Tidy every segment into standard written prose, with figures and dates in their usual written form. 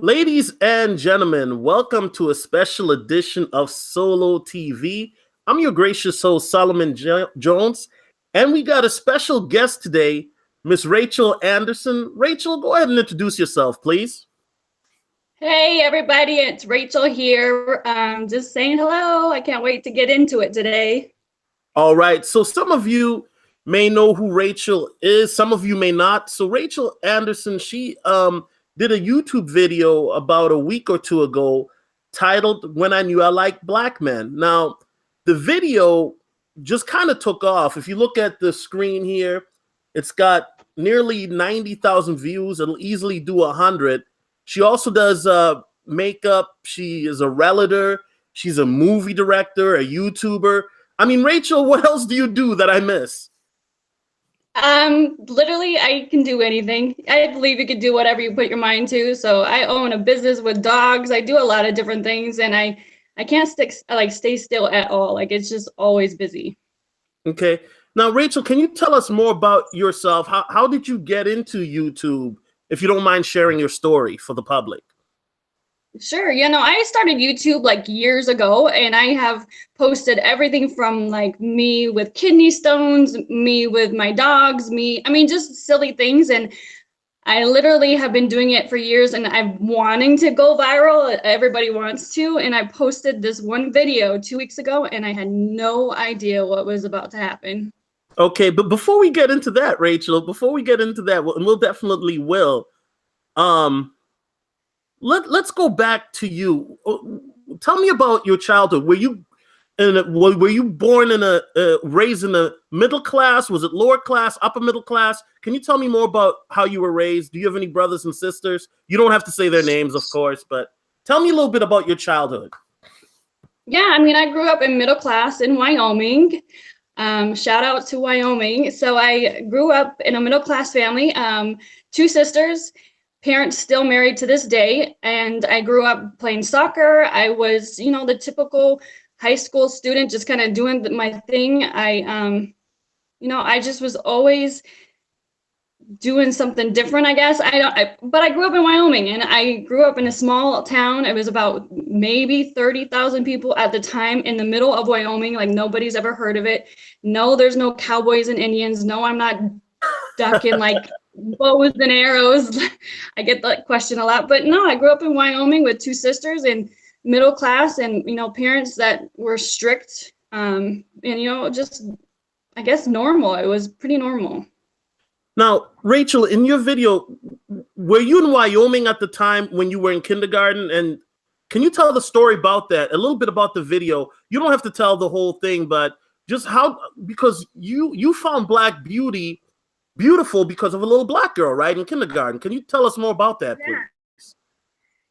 Ladies and gentlemen, welcome to a special edition of Solo TV. I'm your gracious host, Solomon Jones, and we got a special guest today, Miss Rachel Anderson. Rachel, go ahead and introduce yourself, please. Hey everybody, it's Rachel here. Just saying hello. I can't wait to get into it today. All right, so some of you may know who Rachel is, some of you may not. So Rachel Anderson, she did a YouTube video about a week or two ago titled When I Knew I Liked Black Men. Now, the video just kind of took off. If you look at the screen here, it's got nearly 90,000 views. It'll easily do 100. She also does makeup. She is a realtor. She's a movie director, a YouTuber. I mean, Rachel, what else do you do that I miss? Literally, I can do anything. I believe you could do whatever you put your mind to. So I own a business with dogs. I do a lot of different things, and I can't stay still at all. Like it's just always busy. Okay. Now, Rachel, can you tell us more about yourself? How did you get into YouTube, if you don't mind sharing your story for the public? Sure. I started YouTube like years ago, and I have posted everything from like me with kidney stones, me with my dogs, just silly things. And I literally have been doing it for years, and I'm wanting to go viral. Everybody wants to. And I posted this one video 2 weeks ago, and I had no idea what was about to happen. Okay, but before we get into that, Rachel, and we'll definitely will. Let's go back to you. Tell me about your childhood. Were you born raised in a middle class? Was it lower class, upper middle class? Can you tell me more about how you were raised? Do you have any brothers and sisters? You don't have to say their names, of course, but tell me a little bit about your childhood. Yeah, I grew up in middle class in Wyoming. Shout out to Wyoming. So I grew up in a middle class family, 2 sisters. Parents still married to this day, and I grew up playing soccer. I was, the typical high school student, just kind of doing my thing. I just was always doing something different, I guess. But I grew up in Wyoming, and I grew up in a small town. It was about maybe 30,000 people at the time in the middle of Wyoming. Like nobody's ever heard of it. No, there's no cowboys and Indians. No, I'm not ducking like bows and arrows. I get that question a lot, but no, I grew up in Wyoming with 2 sisters and middle class, and parents that were strict, and just I guess normal. It was pretty normal. Now, Rachel, in your video, were you in Wyoming at the time when you were in kindergarten? And can you tell the story about that? A little bit about the video. You don't have to tell the whole thing, but just how, because you found Black beauty beautiful because of a little Black girl, right, in kindergarten. Can you tell us more about that, please?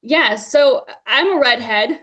Yeah, so I'm a redhead.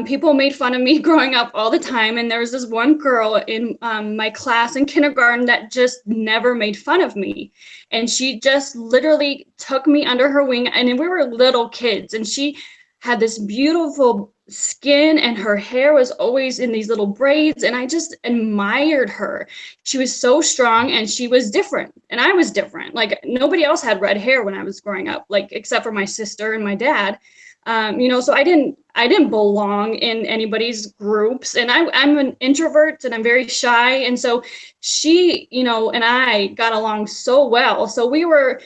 People made fun of me growing up all the time, and there was this one girl in my class in kindergarten that just never made fun of me. And she just literally took me under her wing, and we were little kids, and she had this beautiful skin, and her hair was always in these little braids, and I just admired her. She was so strong, and she was different, and I was different. Like nobody else had red hair when I was growing up, like except for my sister and my dad. So I didn't belong in anybody's groups, and I'm an introvert, and I'm very shy, and so she, and I got along so well. So we were,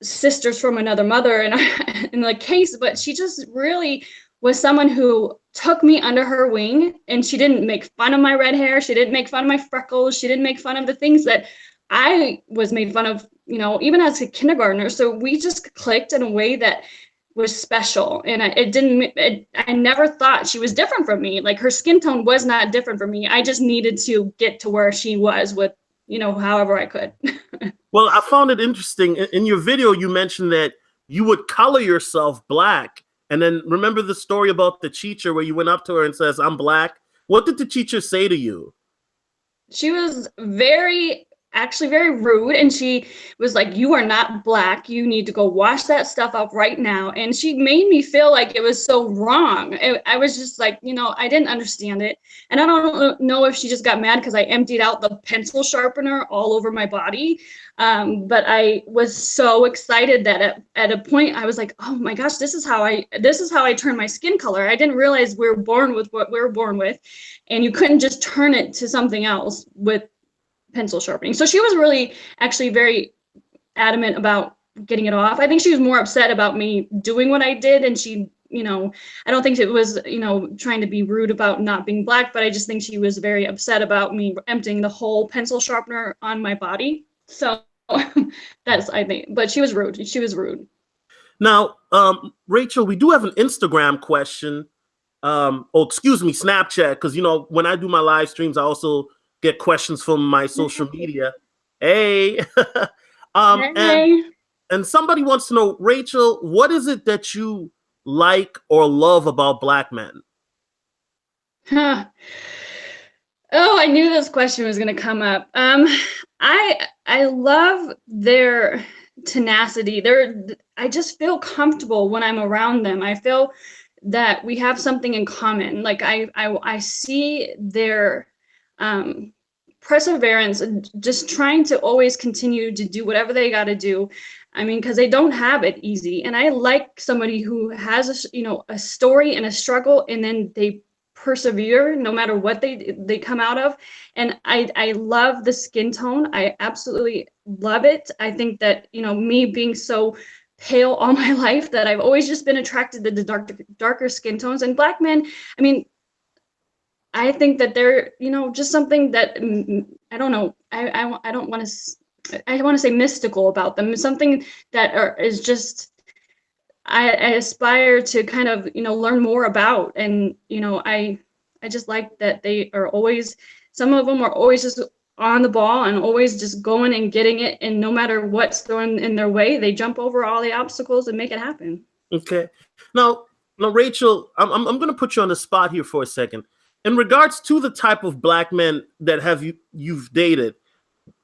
sisters from another mother in the case, but she just really was someone who took me under her wing, and she didn't make fun of my red hair. She didn't make fun of my freckles. She didn't make fun of the things that I was made fun of, even as a kindergartner. So we just clicked in a way that was special. And I never thought she was different from me. Like her skin tone was not different from me. I just needed to get to where she was with, however I could. Well, I found it interesting. In your video, you mentioned that you would color yourself Black. And then remember the story about the teacher where you went up to her and says, "I'm Black." What did the teacher say to you? She was very actually very rude, and she was like, "You are not Black. You need to go wash that stuff up right now." And she made me feel like it was so wrong. I was just like, I didn't understand it. And I don't know if she just got mad because I emptied out the pencil sharpener all over my body. But I was so excited that at a point I was like, "Oh my gosh, this is how I turn my skin color." I didn't realize we were born with what we were born with, and you couldn't just turn it to something else with pencil sharpening. So she was really actually very adamant about getting it off. I think she was more upset about me doing what I did, and she, I don't think it was, trying to be rude about not being Black, but I just think she was very upset about me emptying the whole pencil sharpener on my body. So that's, I think, but she was rude. She was rude. Now, Rachel, we do have an Instagram question. Excuse me, Snapchat, because when I do my live streams, I also get questions from my social media. Hey, Hey. and somebody wants to know, Rachel, what is it that you like or love about Black men? Huh. Oh, I knew this question was going to come up. I love their tenacity. I just feel comfortable when I'm around them. I feel that we have something in common. Like I see their perseverance and just trying to always continue to do whatever they got to do. I mean, because they don't have it easy. And I like somebody who has a story and a struggle, and then they persevere no matter what they come out of. And I love the skin tone. I absolutely love it. I think that me being so pale all my life, that I've always just been attracted to the darker skin tones. And Black men, I mean, I think that they're just something that I don't know. I don't want to. I want to say mystical about them. Something that is just I aspire to kind of learn more about. And I just like that they are always, some of them are always just on the ball and always just going and getting it, and no matter what's thrown in their way, they jump over all the obstacles and make it happen. Okay. Now, Rachel, I'm going to put you on the spot here for a second. In regards to the type of Black men that you've dated,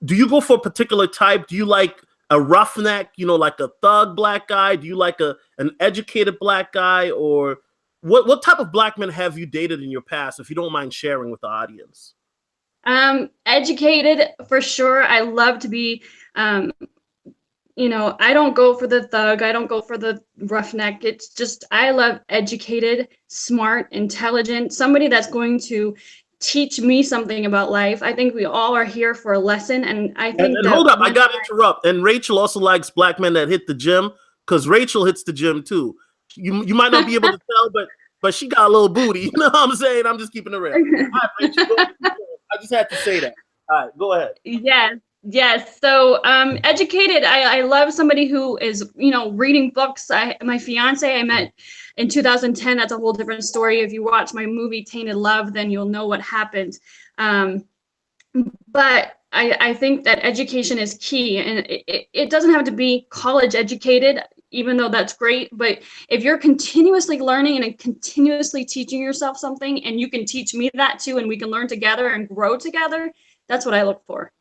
do you go for a particular type? Do you like a roughneck, like a thug Black guy? Do you like an educated Black guy? Or what type of Black men have you dated in your past, if you don't mind sharing with the audience? Educated for sure. I love to be, I don't go for the thug. I don't go for the roughneck. It's just, I love educated, smart, intelligent, somebody that's going to teach me something about life. I think we all are here for a lesson. And I think and hold up, I got to interrupt. And Rachel also likes Black men that hit the gym, because Rachel hits the gym too. You might not be able to tell, but she got a little booty. You know what I'm saying? I'm just keeping it real. All right, Rachel, I just had to say that. All right, go ahead. Yes. So educated, I love somebody who is, reading books. My fiance I met in 2010. That's a whole different story. If you watch my movie Tainted Love, then you'll know what happened. But I think that education is key, and it doesn't have to be college educated, even though that's great. But if you're continuously learning and continuously teaching yourself something, and you can teach me that too, and we can learn together and grow together, that's what I look for.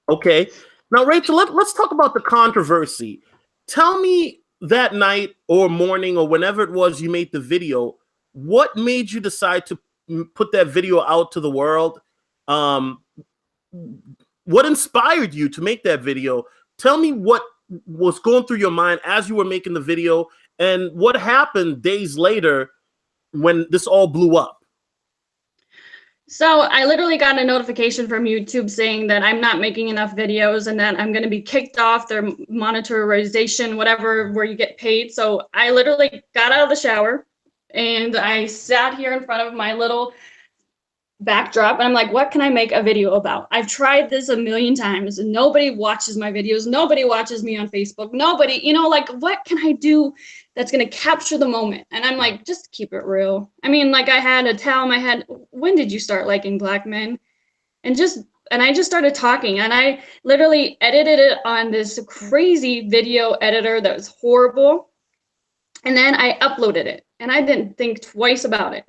Okay. Now, Rachel, let's talk about the controversy. Tell me, that night or morning or whenever it was you made the video, what made you decide to put that video out to the world? What inspired you to make that video? Tell me what was going through your mind as you were making the video, and what happened days later when this all blew up. So I literally got a notification from YouTube saying that I'm not making enough videos and that I'm going to be kicked off their monetization, whatever, where you get paid. So I literally got out of the shower and I sat here in front of my little backdrop and I'm like, what can I make a video about? I've tried this a million times and nobody watches my videos. Nobody watches me on Facebook. Nobody, like, what can I do that's going to capture the moment? And I'm like, just keep it real. I mean, like, I had a towel in my head. When did you start liking Black men? And I just started talking, and I literally edited it on this crazy video editor that was horrible. And then I uploaded it, and I didn't think twice about it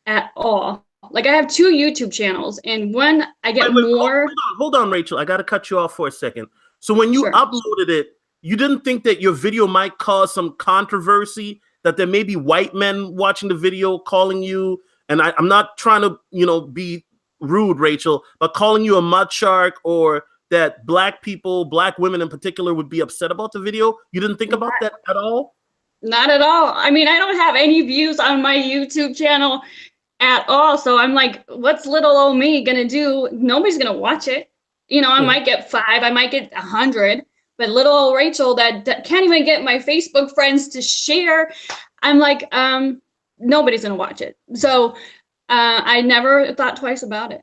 at all. Like I have 2 YouTube channels, and one I get Wait, more. hold on, Rachel. I got to cut you off for a second. So when you Sure. uploaded it, you didn't think that your video might cause some controversy, that there may be white men watching the video calling you, and I'm not trying to, be rude, Rachel, but calling you a mud shark, or that black people, black women in particular, would be upset about the video? You didn't think about that at all? Not at all. I mean, I don't have any views on my YouTube channel at all. So I'm like, what's little old me gonna do? Nobody's gonna watch it. I Mhm. might get 5, I might get 100, but little old Rachel that can't even get my Facebook friends to share. I'm like, nobody's gonna watch it. So I never thought twice about it.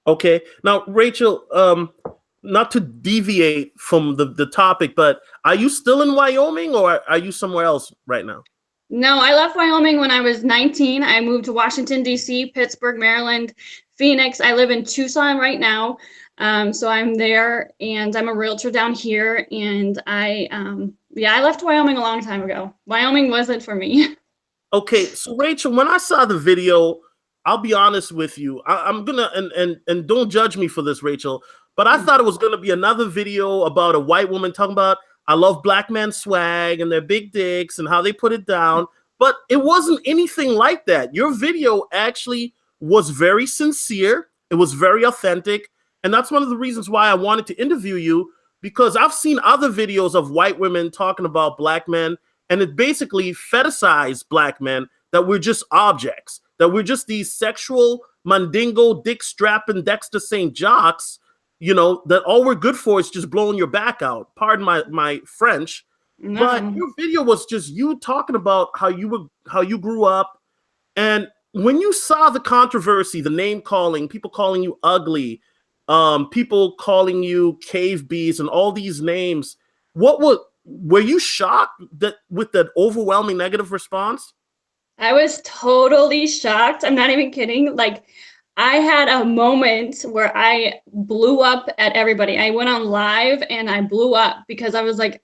Okay. Now, Rachel, not to deviate from the topic, but are you still in Wyoming, or are you somewhere else right now? No, I left Wyoming when I was 19. I moved to Washington, D.C., Pittsburgh, Maryland, Phoenix. I live in Tucson right now. So I'm there, and I'm a realtor down here. And I left Wyoming a long time ago. Wyoming wasn't for me. Okay, so Rachel, when I saw the video, I'll be honest with you. I'm gonna, and don't judge me for this, Rachel, but I thought it was gonna be another video about a white woman talking about I love black man swag and their big dicks and how they put it down. But it wasn't anything like that. Your video actually was very sincere. It was very authentic, and that's one of the reasons why I wanted to interview you, because I've seen other videos of white women talking about black men, and it basically fetishized black men, that we're just objects, that we're just these sexual mandingo, dick strapping Dexter St. Jocks, that all we're good for is just blowing your back out. Pardon my French. But No. your video was just you talking about how you grew up. And when you saw the controversy, the name calling, people calling you ugly, people calling you cave bees and all these names, were you shocked that with that overwhelming negative response? I was totally shocked. I'm not even kidding. Like, I had a moment where I blew up at everybody. I went on live and I blew up because I was like,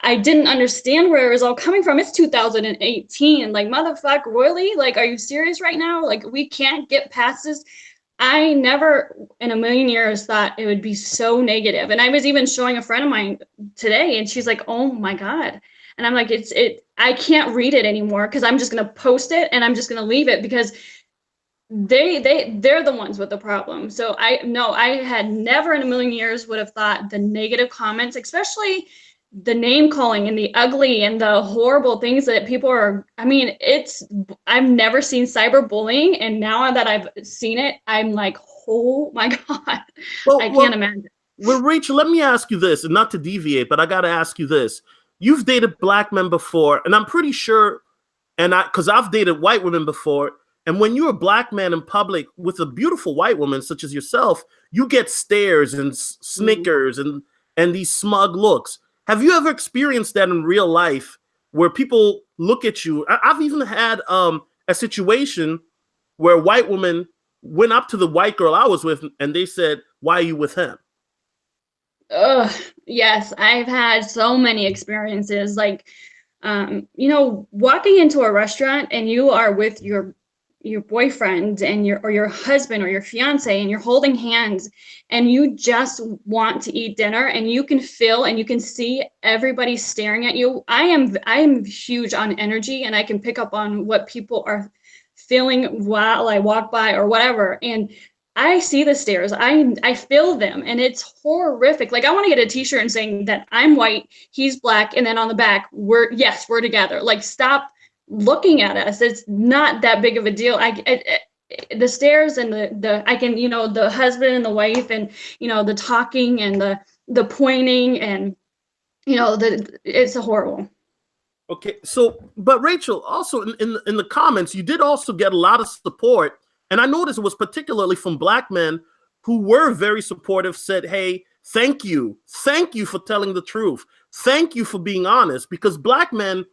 I didn't understand where it was all coming from. It's 2018. Like, motherfucker, really? Like, are you serious right now? Like, we can't get past this. I never in a million years thought it would be so negative. And I was even showing a friend of mine today, and she's like, oh my God. And I'm like, I can't read it anymore because I'm just gonna post it and I'm just gonna leave it because they're the ones with the problem. So I had never in a million years would have thought the negative comments, especially the name calling and the ugly and the horrible things that people are, I mean, I've never seen cyberbullying, and now that I've seen it, I'm like, oh my God, I can't imagine. Well, Rachel, let me ask you this, and not to deviate, but I got to ask you this. You've dated black men before, and I'm pretty sure, because I've dated white women before, and when you're a black man in public with a beautiful white woman such as yourself, you get stares and snickers and these smug looks. Have you ever experienced that in real life, where people look at you? I've even had a situation where a white woman went up to the white girl I was with, and they said, "Why are you with him?" Ugh, yes, I've had so many experiences. Like, walking into a restaurant and you are with your boyfriend and your husband or your fiance, and you're holding hands and you just want to eat dinner, and you can feel and you can see everybody staring at you. I am huge on energy, and I can pick up on what people are feeling while I walk by or whatever. And I see the stares. I feel them, and it's horrific. Like, I want to get a t-shirt and saying that I'm white, he's black, and then on the back, we're together. Like, stop looking at us. It's not that big of a deal. The stares and the I can, the husband and the wife, and the talking and the pointing, and it's horrible. Okay, so but Rachel, also in the comments, you did also get a lot of support, and I noticed it was particularly from black men who were very supportive. Said, "Hey, thank you for telling the truth. Thank you for being honest," because black men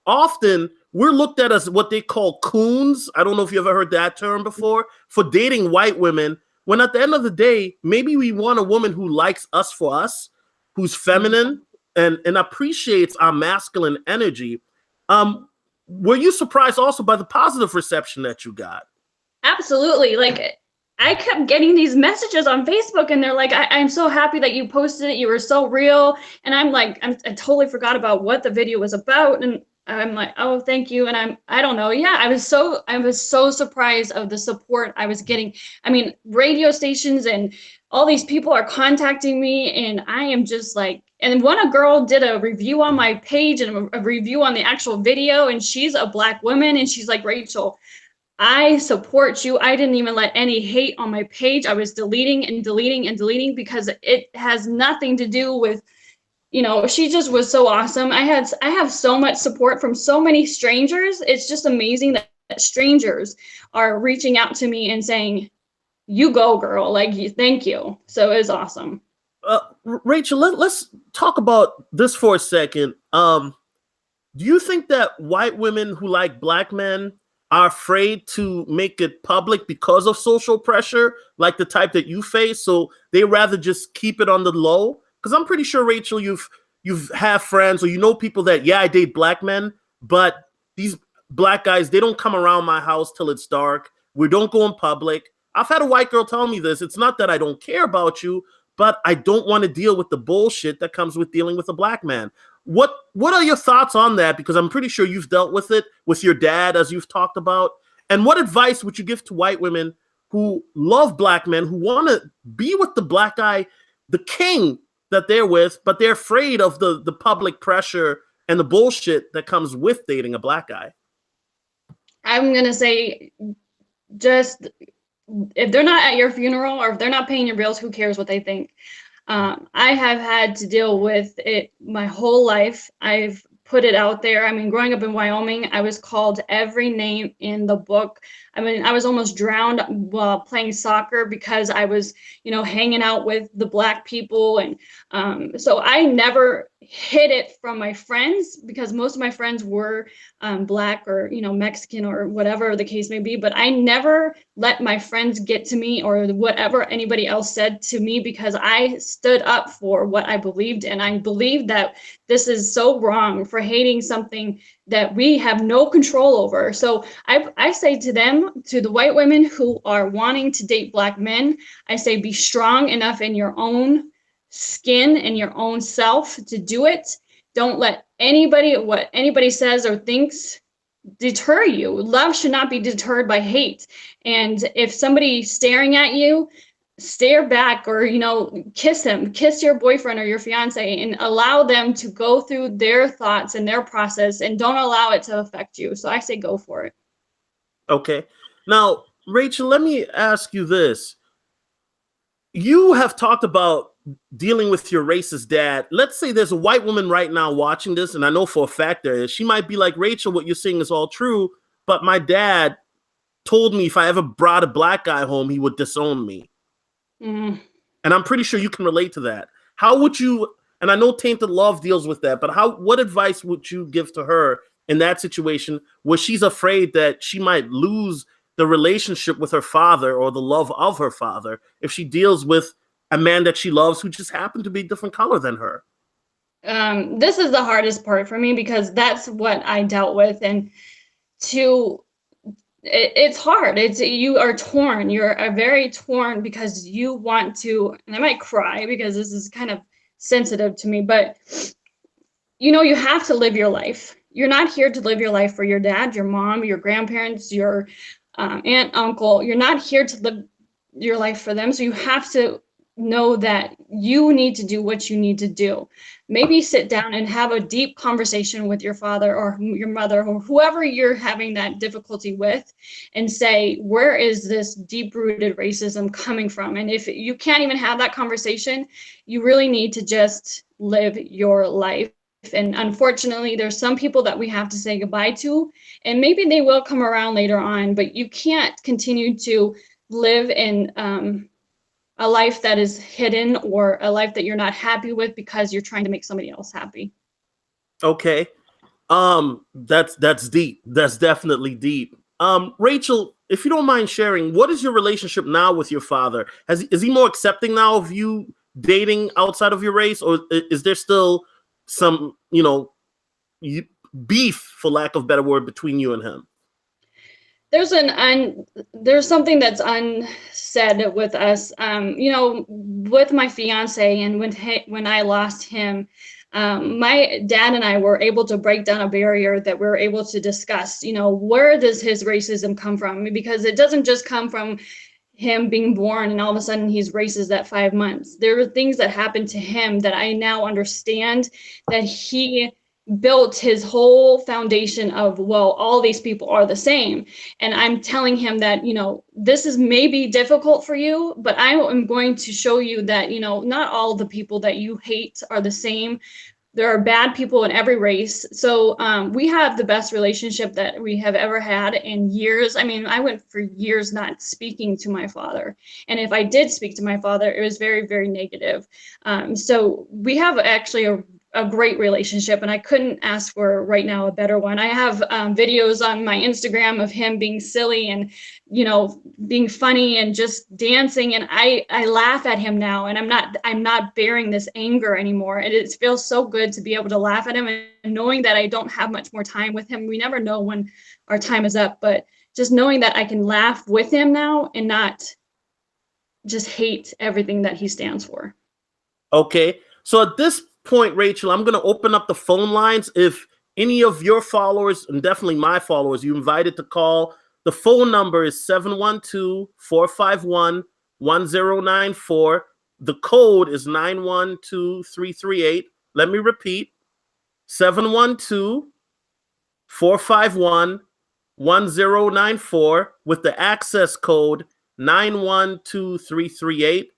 often we're looked at as what they call coons. I don't know if you ever heard that term before, for dating white women. When at the end of the day, maybe we want a woman who likes us for us, who's feminine and appreciates our masculine energy. Were you surprised also by the positive reception that you got? Absolutely. Like, I kept getting these messages on Facebook, and they're like, I'm so happy that you posted it. You were so real. And I'm like, I totally forgot about what the video was about. And I'm like, oh, thank you. And I don't know. Yeah, I was so surprised of the support I was getting. I mean, radio stations and all these people are contacting me, and I am just like, and a girl did a review on my page and a review on the actual video, and she's a Black woman, and she's like, Rachel, I support you. I didn't even let any hate on my page. I was deleting and deleting and deleting because it has nothing to do with, she just was so awesome. I have so much support from so many strangers. It's just amazing that strangers are reaching out to me and saying, you go, girl, like, thank you. So it was awesome. Rachel, let's talk about this for a second. Do you think that white women who like Black men are afraid to make it public because of social pressure, like the type that you face, so they rather just keep it on the low? Because I'm pretty sure, Rachel, you've have friends or people that, yeah, I date Black men, but these Black guys, they don't come around my house till it's dark. We don't go in public. I've had a white girl tell me this. It's not that I don't care about you, but I don't want to deal with the bullshit that comes with dealing with a Black man. What are your thoughts on that? Because I'm pretty sure you've dealt with it with your dad, as you've talked about. And what advice would you give to white women who love Black men, who want to be with the Black guy, the king that they're with, but they're afraid of the public pressure and the bullshit that comes with dating a Black guy? I'm going to say, just, if they're not at your funeral or if they're not paying your bills, who cares what they think? I have had to deal with it my whole life. I've put it out there. I mean, growing up in Wyoming, I was called every name in the book. I mean, I was almost drowned while playing soccer because I was, hanging out with the Black people. And so I never hid it from my friends because most of my friends were Black or, Mexican or whatever the case may be. But I never let my friends get to me or whatever anybody else said to me, because I stood up for what I believed. And I believed that this is so wrong for hating something that we have no control over. So I say to them, to the white women who are wanting to date Black men, I say, be strong enough in your own skin and your own self to do it. Don't let what anybody says or thinks deter you. Love should not be deterred by hate. And if somebody's staring at you, stare back, or kiss your boyfriend or your fiance and allow them to go through their thoughts and their process, and don't allow it to affect you. So I say go for it. Okay. Now, Rachel, let me ask you this. You have talked about dealing with your racist dad. Let's say there's a white woman right now watching this, and I know for a fact there is. She might be like, Rachel, what you're saying is all true, but my dad told me if I ever brought a Black guy home, he would disown me. And I'm pretty sure you can relate to that. How would you, and I know Tainted Love deals with that, but what advice would you give to her in that situation where she's afraid that she might lose the relationship with her father or the love of her father if she deals with a man that she loves who just happened to be a different color than her? This is the hardest part for me because that's what I dealt with. And it's hard. You are torn. You're very torn because you want to, and I might cry because this is kind of sensitive to me, but you have to live your life. You're not here to live your life for your dad, your mom, your grandparents, your aunt, uncle. You're not here to live your life for them. So you have to know that you need to do what you need to do. Maybe sit down and have a deep conversation with your father or your mother or whoever you're having that difficulty with, and say, where is this deep-rooted racism coming from? And if you can't even have that conversation, you really need to just live your life. And unfortunately, there's some people that we have to say goodbye to, and maybe they will come around later on, but you can't continue to live in a life that is hidden or a life that you're not happy with because you're trying to make somebody else happy. Okay. That's deep. That's definitely deep. Rachel, if you don't mind sharing, what is your relationship now with your father? Is he more accepting now of you dating outside of your race, or is there still some, beef, for lack of a better word, between you and him? There's something that's unsaid with us. With my fiance and when I lost him, my dad and I were able to break down a barrier that we're able to discuss. Where does his racism come from? Because it doesn't just come from him being born and all of a sudden he's racist at 5 months. There are things that happened to him that I now understand, that he built his whole foundation of, well, all these people are the same. And I'm telling him that, this is maybe difficult for you, but I am going to show you that, not all the people that you hate are the same. There are bad people in every race. So we have the best relationship that we have ever had in years. I mean, I went for years not speaking to my father. And if I did speak to my father, it was very, very negative. So we have actually a great relationship, and I couldn't ask for right now a better one. I have videos on my Instagram of him being silly and, being funny and just dancing. And I laugh at him now, and I'm not bearing this anger anymore. And it feels so good to be able to laugh at him and knowing that I don't have much more time with him. We never know when our time is up, but just knowing that I can laugh with him now and not just hate everything that he stands for. Okay. So at this point, Rachel, I'm going to open up the phone lines. If any of your followers, and definitely my followers, you invited to call, the phone number is 712-451-1094. The code is 912338. Let me repeat, 712-451-1094 with the access code 912338.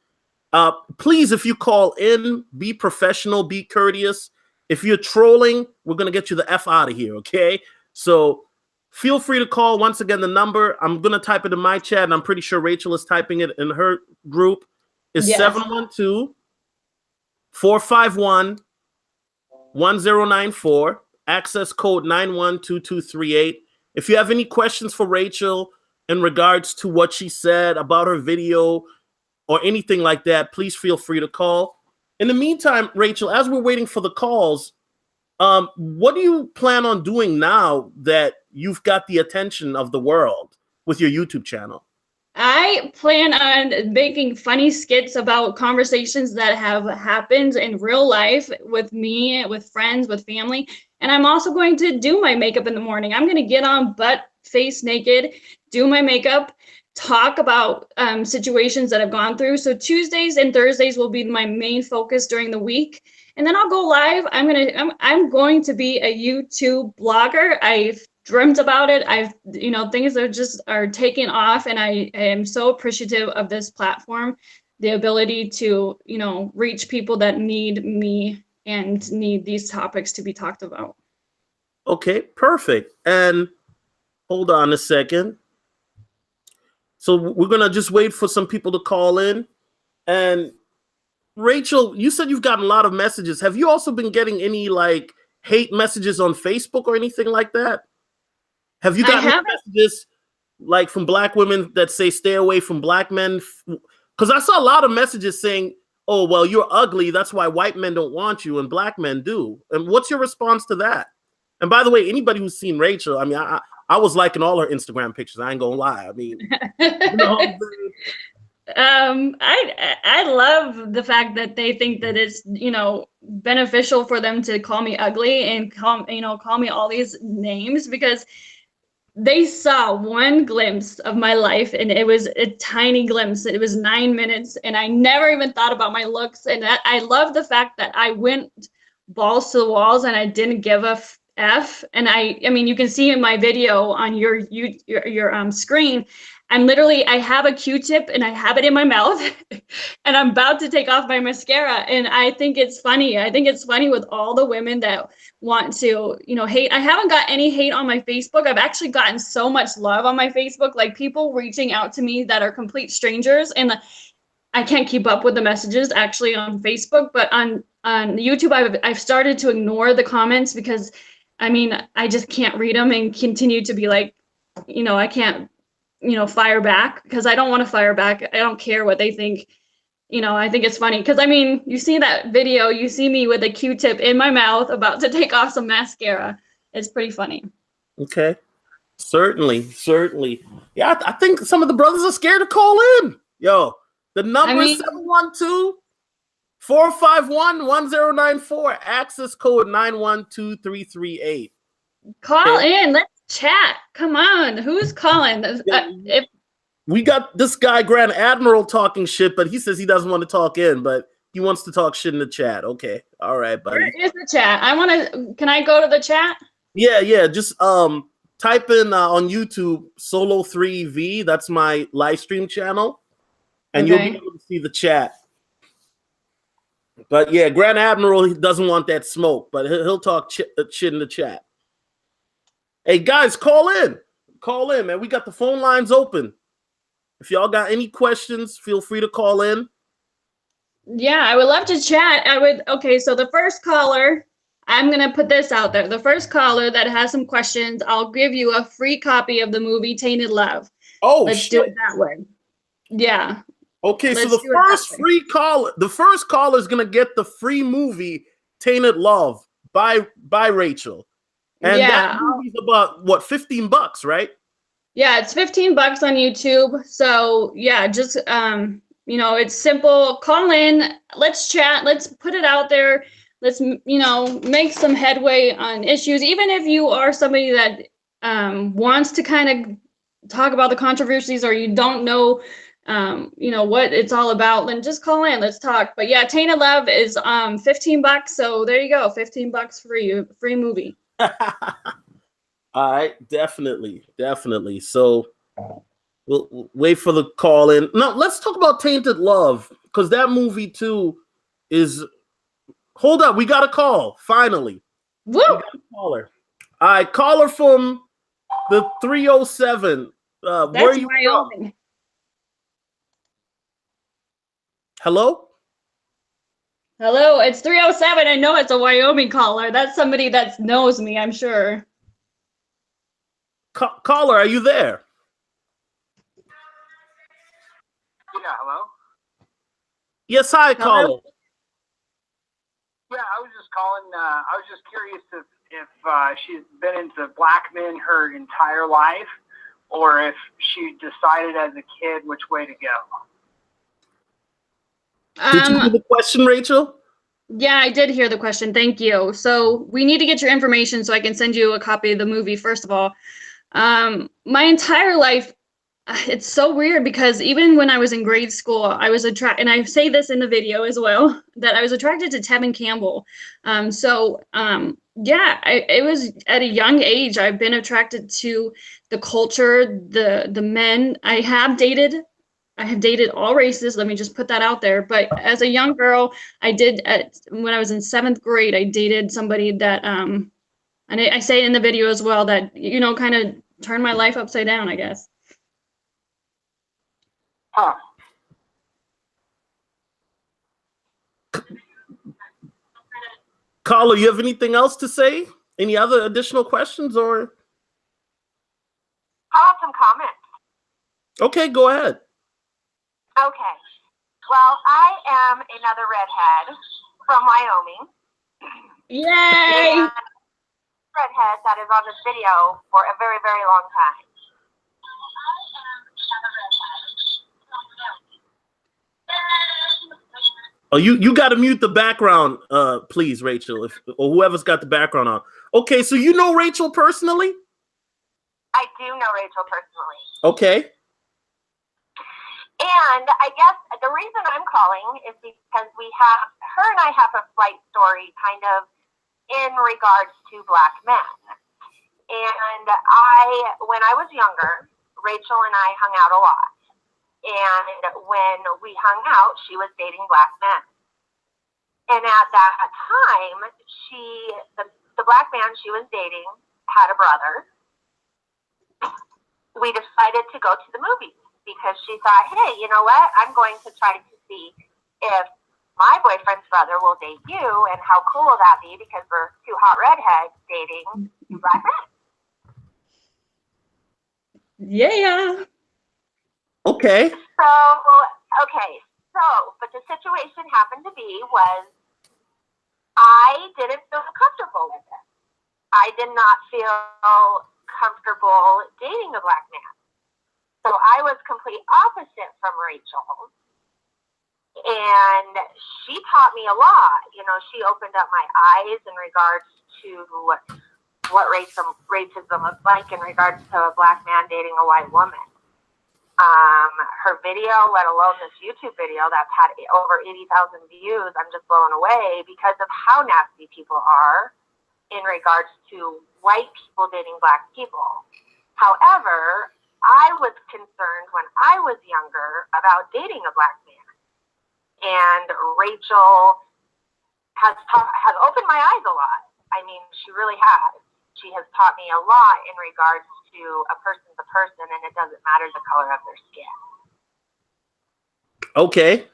Please, if you call in, be professional, be courteous. If you're trolling, we're going to get you the F out of here, okay? So feel free to call. Once again, the number, I'm going to type it in my chat, and I'm pretty sure Rachel is typing it in her group, is 712-451-1094, access code 912238. If you have any questions for Rachel in regards to what she said about her video or anything like that, please feel free to call. In the meantime, Rachel, as we're waiting for the calls, what do you plan on doing now that you've got the attention of the world with your YouTube channel? I plan on making funny skits about conversations that have happened in real life with me, with friends, with family. And I'm also going to do my makeup in the morning. I'm going to get on butt face naked, do my makeup, talk about situations that I've gone through. So Tuesdays and Thursdays will be my main focus during the week. And then I'll go live. I'm going to be a YouTube blogger. I've dreamt about it. Things are taking off, and I am so appreciative of this platform, the ability to, reach people that need me and need these topics to be talked about. Okay, perfect. And hold on a second. So we're going to just wait for some people to call in. And Rachel, you said you've gotten a lot of messages. Have you also been getting any hate messages on Facebook or anything like that? Have you gotten messages from Black women that say stay away from Black men? Because I saw a lot of messages saying, oh, well, you're ugly. That's why white men don't want you and Black men do. And what's your response to that? And by the way, anybody who's seen Rachel, I mean, I was liking all her Instagram pictures. I ain't gonna lie. I mean, I love the fact that they think that it's beneficial for them to call me ugly and call me all these names, because they saw one glimpse of my life, and it was a tiny glimpse. It was 9 minutes, and I never even thought about my looks. And I love the fact that I went balls to the walls and I didn't give a F. And I mean, you can see in my video on your screen, I have a Q-tip and I have it in my mouth and I'm about to take off my mascara. And I think it's funny. I think it's funny with all the women that want to, hate. I haven't got any hate on my Facebook. I've actually gotten so much love on my Facebook, like people reaching out to me that are complete strangers. And I can't keep up with the messages actually on Facebook, but on YouTube, I've started to ignore the comments because I just can't read them and continue to be like, I can't, fire back, because I don't want to fire back. I don't care what they think. I think it's funny because you see that video, you see me with a Q-tip in my mouth about to take off some mascara. It's pretty funny. Okay. Certainly, certainly. Yeah, I think some of the brothers are scared to call in. Yo, the I number is mean, 712-451-1094. Access code 912338. call Okay. in. Let's chat. Come on. Who's calling? If We got this guy, Grand Admiral, talking shit, but he says he doesn't want to talk in, but he wants to talk shit in the chat. Okay. All right, Where buddy. is the chat? Can I go to the chat? Yeah. Just type in on YouTube Solo 3V. That's my live stream channel. And you'll be Okay. able to see the chat. But yeah, Grand Admiral, he doesn't want that smoke, but he'll talk shit in the chat. Hey guys, call in, man. We got the phone lines open. If y'all got any questions, feel free to call in. Yeah, I would love to chat. Okay, so the first caller, I'm gonna put this out there. The first caller that has some questions, I'll give you a free copy of the movie Tainted Love. Oh, Let's shit. do it that way. Yeah. Okay, so Let's the do it that first way. the first caller is gonna get the free movie Tainted Love by Rachel. And that Yeah. movie's about what, $15, right? Yeah, it's $15 on YouTube. So yeah, just it's simple. Call in, let's chat, let's put it out there. Let's make some headway on issues. Even if you are somebody that wants to kind of talk about the controversies, or you don't know what it's all about, then just call in, let's talk. But yeah, Tainted Love is $15. So there you go, $15 free movie. All right, definitely. So we'll wait for the call in. Now let's talk about Tainted Love, because that movie too is. Hold up, we got a call. Finally, Woo! we got a caller. All right, caller from the 307. That's where are you Wyoming. from? Hello. Hello, it's 307. I know it's a Wyoming caller. That's somebody that knows me, I'm sure. Caller, are you there? Yeah, hello? Yes, hi, Hello? caller. Yeah, I was just calling. I was just curious if she's been into black men her entire life, or if she decided as a kid which way to go. Did you hear the question, Rachel? Yeah, I did hear the question. Thank you. So we need to get your information so I can send you a copy of the movie, first of all. My entire life, it's so weird, because even when I was in grade school, I was attracted, and I say this in the video as well, that I was attracted to Tevin Campbell. It was at a young age. I've been attracted to the culture, the men. I have dated all races. Let me just put that out there. But as a young girl, when I was in 7th grade, I dated somebody that, and I say it in the video as well, that, kind of turned my life upside down, I guess. Huh. Caller, you have anything else to say? Any other additional questions, or? I have some comments. Okay, go ahead. Okay. Well, I am another redhead from Wyoming. Yay! And redhead that is on this video for a very, very long time. Oh, you got to mute the background, please, Rachel, or whoever's got the background on. Okay, so you know Rachel personally? I do know Rachel personally. Okay. And I guess the reason I'm calling is because her and I have a slight story kind of in regards to black men. And when I was younger, Rachel and I hung out a lot. And when we hung out, she was dating black men. And at that time, the black man she was dating had a brother. We decided to go to the movies because she thought, hey, you know what? I'm going to try to see if my boyfriend's brother will date you, and how cool will that be, because we're two hot redheads dating black men. Yeah. Okay. But the situation happened to be was I didn't feel comfortable with it. I did not feel comfortable dating a black man. So I was complete opposite from Rachel. And she taught me a lot. You know, she opened up my eyes in regards to what racism looks like in regards to a black man dating a white woman. Her video, let alone this YouTube video that's had over 80,000 views, I'm just blown away because of how nasty people are in regards to white people dating black people. However, I was concerned when I was younger about dating a black man. And Rachel has opened my eyes a lot. I mean, she really has. She has taught me a lot in regards to a person's a person, and it doesn't matter the color of their skin. Okay.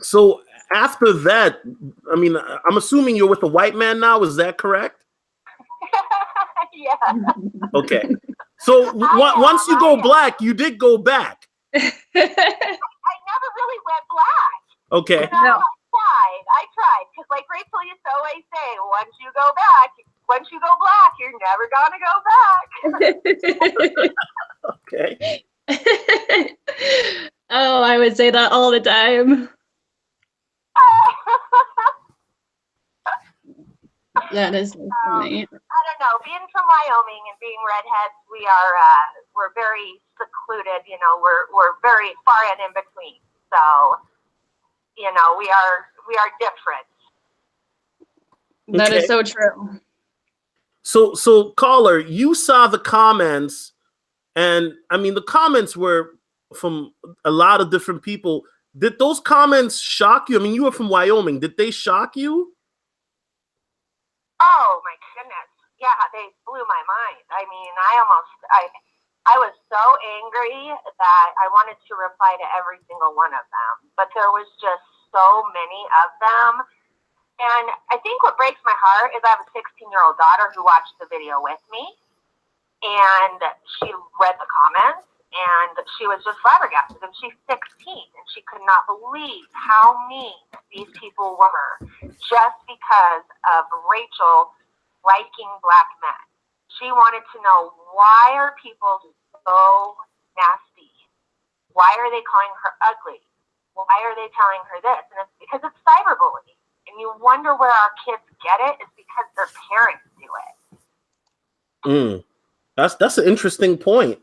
So after that, I mean, I'm assuming you're with a white man now. Is that correct? Yeah. Okay. So once you go black, you did go back. I never really went black. Okay. You know, I tried. Because like Rachel used to always say, once you go black, you're never going to go back. Okay. Oh, I would say that all the time. That is so funny. I don't know. Being from Wyoming and being redheads, we're very secluded. You know, we're very far and in between. So, you know, we are different. That is so true. So caller, you saw the comments, and I mean the comments were from a lot of different people. Did those comments shock you? I mean, you were from Wyoming. Did they shock you? Oh my goodness. Yeah, they blew my mind. I mean, I was so angry that I wanted to reply to every single one of them, but there was just so many of them. And I think what breaks my heart is I have a 16-year-old daughter who watched the video with me, and she read the comments, and she was just flabbergasted. And she's 16, and she could not believe how mean these people were just because of Rachel liking black men. She wanted to know, why are people so nasty? Why are they calling her ugly? Why are they telling her this? And it's because it's cyberbullying. And you wonder where our kids get it. It's because their parents do it. That's an interesting point.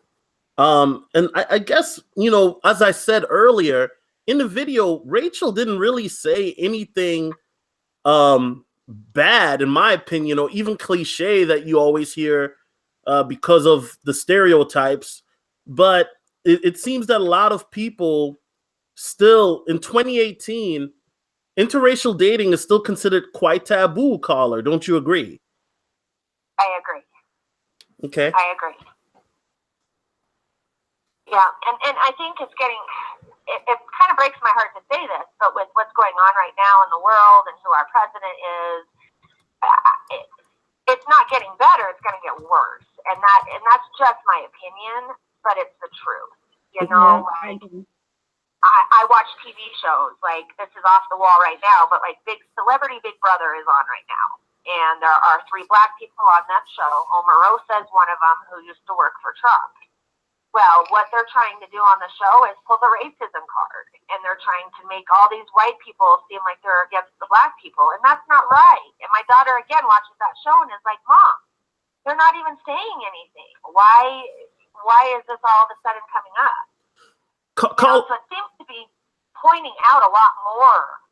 And I guess, you know, as I said earlier, in the video, Rachel didn't really say anything bad, in my opinion, or even cliche that you always hear because of the stereotypes. But it seems that a lot of people still, in 2018, interracial dating is still considered quite taboo, caller. Don't you agree? I agree. Okay. I agree. Yeah, and I think it's getting, it kind of breaks my heart to say this, but with what's going on right now in the world and who our president is, it's not getting better, it's going to get worse. And that's just my opinion, but it's the truth. You know, I watch TV shows, like this is off the wall right now, but like Celebrity Big Brother is on right now. And there are 3 black people on that show. Omarosa is one of them who used to work for Trump. Well, what they're trying to do on the show is pull the racism card, and they're trying to make all these white people seem like they're against the black people, and that's not right. And my daughter, again, watches that show and is like, Mom, they're not even saying anything. Why is this all of a sudden coming up? So it seems to be pointing out a lot more.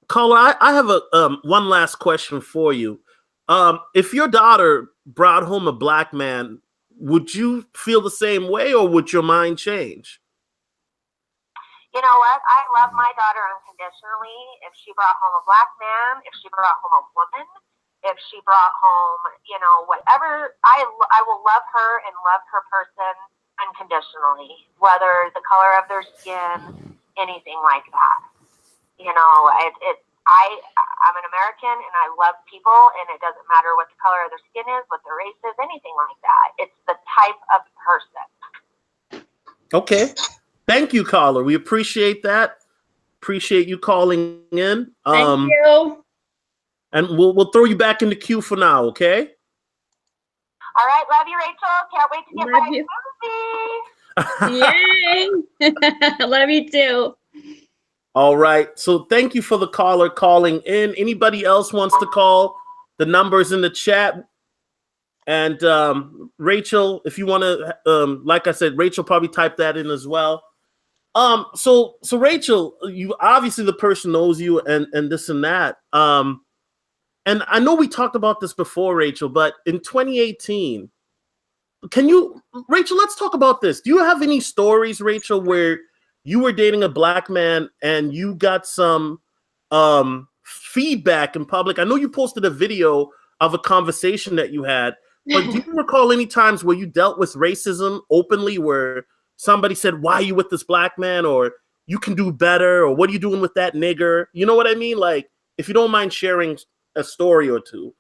Caller, I have a one last question for you. If your daughter brought home a black man, would you feel the same way, or would your mind change? You know what? I love my daughter unconditionally. If she brought home a black man, if she brought home a woman, if she brought home, you know, whatever, I will love her and love her person unconditionally, whether the color of their skin, anything like that. You know, I'm an American, and I love people, and it doesn't matter what the color of their skin is, what their race is, anything like that. It's the type of person. Okay. Thank you, caller. We appreciate that. Appreciate you calling in. Thank you. And we'll throw you back in the queue for now, okay? All right, love you, Rachel. Can't wait to get Love my you. smoothie. Yay! Love you too. All right. So thank you for the caller calling in. Anybody else wants to call? The number's in the chat. And Rachel, if you want to, like I said, Rachel probably typed that in as well. So Rachel, you obviously the person knows you and this and that. And I know we talked about this before, Rachel, but in 2018, Rachel, let's talk about this. Do you have any stories, Rachel, where you were dating a black man and you got some feedback in public? I know you posted a video of a conversation that you had, but do you recall any times where you dealt with racism openly, where somebody said, "Why are you with this black man?" or "You can do better," or "What are you doing with that nigger?" You know what I mean? Like, if you don't mind sharing a story or two.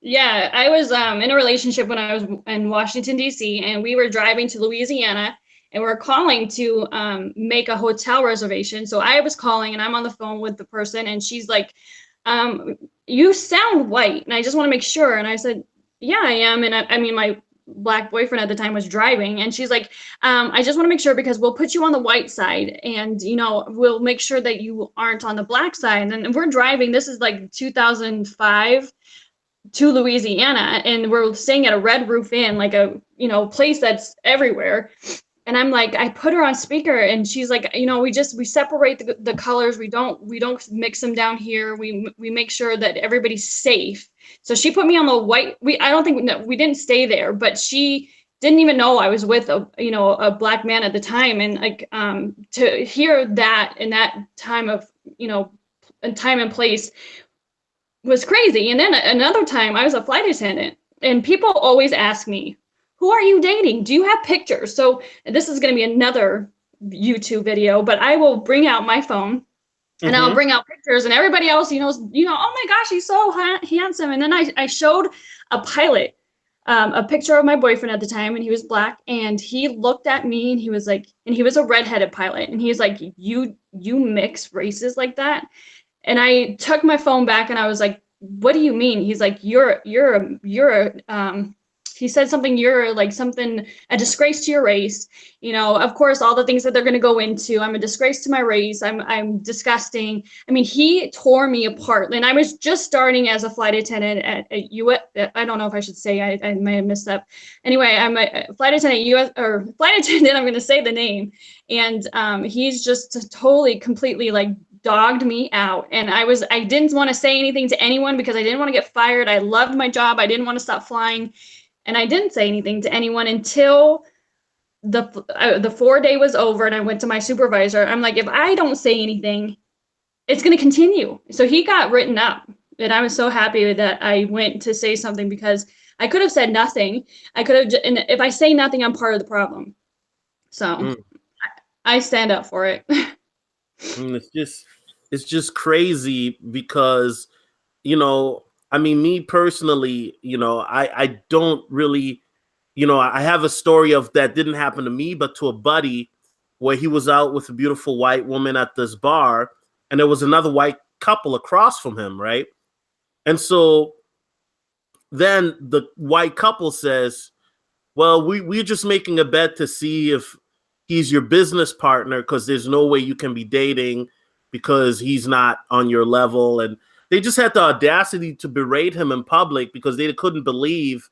Yeah, I was in a relationship when I was in Washington, D.C., and we were driving to Louisiana, and we're calling to make a hotel reservation. So I was calling, and I'm on the phone with the person, and she's like, "You sound white," and I just want to make sure. And I said, "Yeah, I am." And I mean, my black boyfriend at the time was driving, and she's like, "I just want to make sure because we'll put you on the white side, and we'll make sure that you aren't on the black side." And we're driving. This is like 2005. To Louisiana, and we're staying at a Red Roof Inn, like a place that's everywhere. And I'm like, I put her on speaker, and she's like, we separate the colors. We don't mix them down here. We make sure that everybody's safe. So she put me on the white. We didn't stay there, but she didn't even know I was with a black man at the time. And like to hear that in that time of time and place was crazy. And then another time I was a flight attendant, and people always ask me, "Who are you dating? Do you have pictures?" So this is going to be another YouTube video, but I will bring out my phone and I'll bring out pictures, and everybody else, oh my gosh, he's so handsome. And then I showed a pilot a picture of my boyfriend at the time, and he was black, and he looked at me and he was like, and he was a redheaded pilot, and he's like, you mix races like that? And I took my phone back and I was like, "What do you mean?" He's like, he said something, "You're like a disgrace to your race." Of course, all the things that they're going to go into. I'm a disgrace to my race. I'm disgusting. I mean, he tore me apart. And I was just starting as a flight attendant at US. I don't know if I should say, I may have messed up. Anyway, I'm a flight attendant I'm going to say the name. And he's just totally, completely like dogged me out. And I didn't want to say anything to anyone because I didn't want to get fired. I loved my job. I didn't want to stop flying. And I didn't say anything to anyone until the 4-day was over, and I went to my supervisor. I'm like, if I don't say anything, it's going to continue. So he got written up, and I was so happy that I went to say something, because I could have said nothing. And if I say nothing, I'm part of the problem. So I stand up for it. It's just crazy because, I mean, me personally, I don't really, I have a story of that didn't happen to me, but to a buddy, where he was out with a beautiful white woman at this bar, and there was another white couple across from him, right? And so then the white couple says, "Well, we're just making a bet to see if he's your business partner, because there's no way you can be dating because he's not on your level." And they just had the audacity to berate him in public because they couldn't believe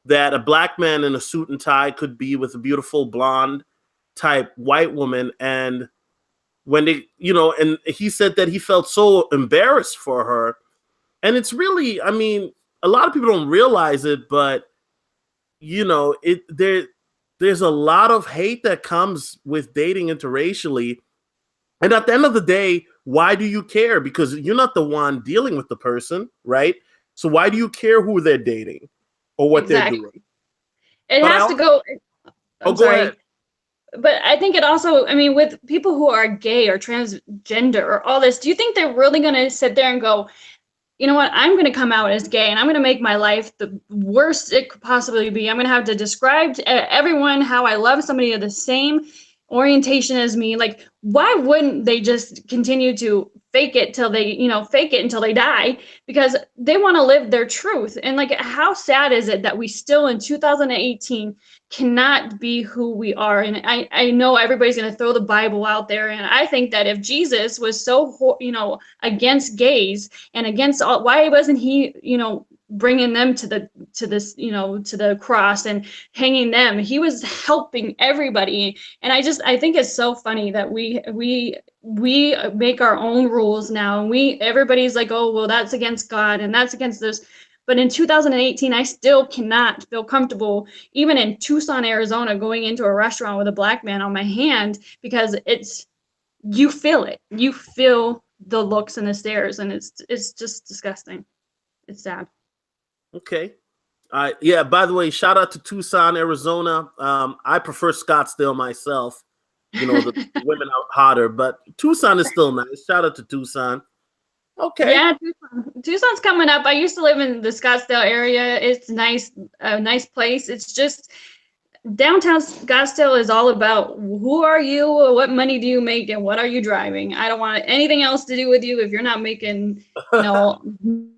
that a black man in a suit and tie could be with a beautiful blonde type white woman. And when they, and he said that he felt so embarrassed for her. And it's really, I mean, a lot of people don't realize it, but there's a lot of hate that comes with dating interracially. And at the end of the day, why do you care? Because you're not the one dealing with the person, right? So why do you care who they're dating or what they're doing? It has to go. I'm sorry. Go ahead. But I think it also, I mean, with people who are gay or transgender or all this, do you think they're really going to sit there and go, "You know what, I'm going to come out as gay and I'm going to make my life the worst it could possibly be. I'm going to have to describe to everyone how I love somebody of the same orientation as me"? Like, why wouldn't they just continue to fake it till they, fake it until they die, because they want to live their truth. And like, how sad is it that we still in 2018 cannot be who we are? And I know everybody's going to throw the Bible out there. And I think that if Jesus was so, against gays and against all, why wasn't he, bringing them to the cross and hanging them? He was helping everybody. And I think it's so funny that we make our own rules now, and everybody's like, oh, well, that's against God and that's against this. But in 2018, I still cannot feel comfortable, even in Tucson, Arizona, going into a restaurant with a black man on my hand, because you feel it. You feel the looks and the stares, and it's just disgusting. It's sad. Okay. Yeah, by the way, shout out to Tucson, Arizona. I prefer Scottsdale myself. The women are hotter, but Tucson is still nice. Shout out to Tucson. Okay. Yeah, Tucson's coming up. I used to live in the Scottsdale area. It's nice, a nice place. It's just downtown Scottsdale is all about who are you, what money do you make, and what are you driving. I don't want anything else to do with you if you're not making,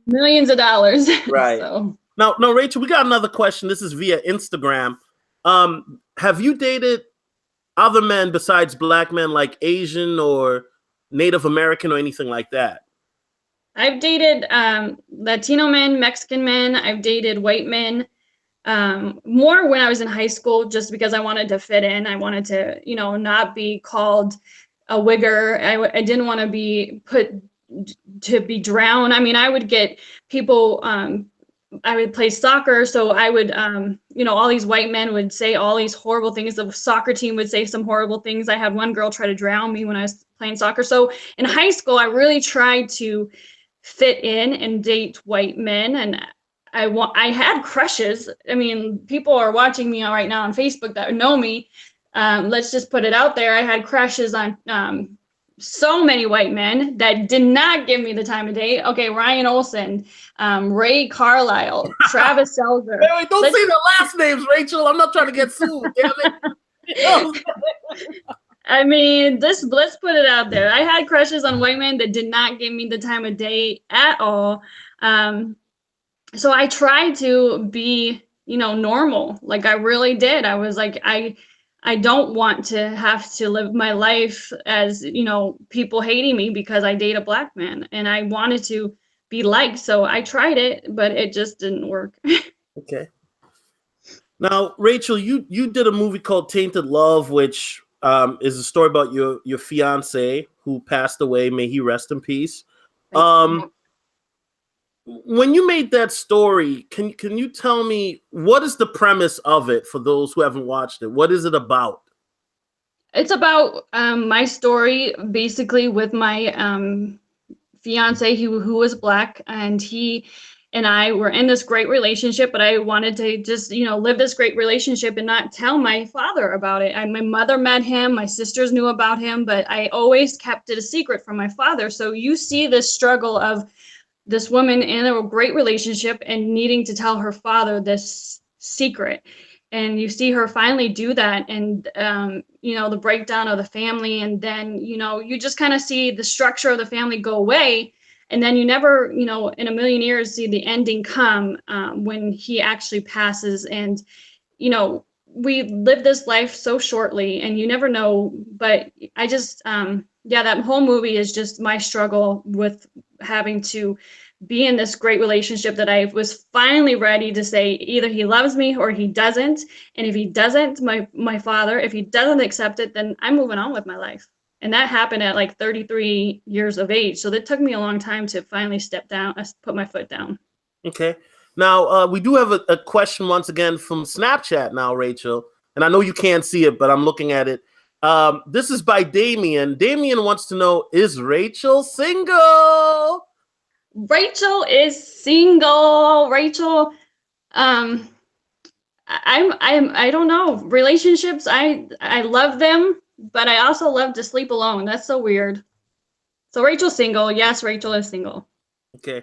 millions of dollars. Right. So. Now, Rachel, we got another question. This is via Instagram. Have you dated other men besides black men, like Asian or Native American or anything like that? I've dated Latino men, Mexican men. I've dated white men. More when I was in high school, just because I wanted to fit in. I wanted to, not be called a wigger. I didn't want to be drowned. I mean, I would get people, I would play soccer. So I would, all these white men would say all these horrible things. The soccer team would say some horrible things. I had one girl try to drown me when I was playing soccer. So in high school, I really tried to fit in and date white men. And I had crushes. I mean, people are watching me right now on Facebook that know me. Let's just put it out there. I had crushes on so many white men that did not give me the time of day. Okay, Ryan Olsen, Ray Carlisle, Travis Selzer. Wait, don't say the last names, Rachel. I'm not trying to get sued. Damn it. I mean, let's put it out there. I had crushes on white men that did not give me the time of day at all. So I tried to be, normal. Like I really did. I was like, I don't want to have to live my life as, people hating me because I date a black man, and I wanted to be liked. So I tried it, but it just didn't work. Okay. Now, Rachel, you did a movie called Tainted Love, which is a story about your fiance who passed away. May he rest in peace. When you made that story, can you tell me what is the premise of it for those who haven't watched it? What is it about? It's about my story, basically, with my fiance who was black, and he and I were in this great relationship, but I wanted to just, live this great relationship and not tell my father about it. My mother met him, my sisters knew about him, but I always kept it a secret from my father. So you see this struggle of this woman in a great relationship and needing to tell her father this secret. And you see her finally do that, and, the breakdown of the family. And then, you just kind of see the structure of the family go away. And then you never, in a million years, see the ending come when he actually passes. And, we live this life so shortly, and you never know. But I just, that whole movie is just my struggle with having to be in this great relationship that I was finally ready to say either he loves me or he doesn't. And if he doesn't, my father, if he doesn't accept it, then I'm moving on with my life. And that happened at like 33 years of age. So that took me a long time to finally step down, put my foot down. Okay. Now, we do have a question once again from Snapchat now, Rachel. And I know you can't see it, but I'm looking at it. This is by Damien. Damien wants to know, is Rachel single? Rachel is single. Rachel, I don't know. Relationships, I love them, but I also love to sleep alone. That's so weird. So Rachel's single. Yes, Rachel is single. Okay.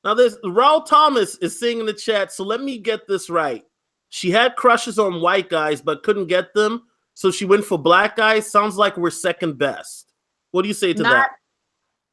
Now there's Raul Thomas is saying in the chat, so let me get this right. She had crushes on white guys, but couldn't get them, so she went for black guys. Sounds like we're second best. What do you say to that?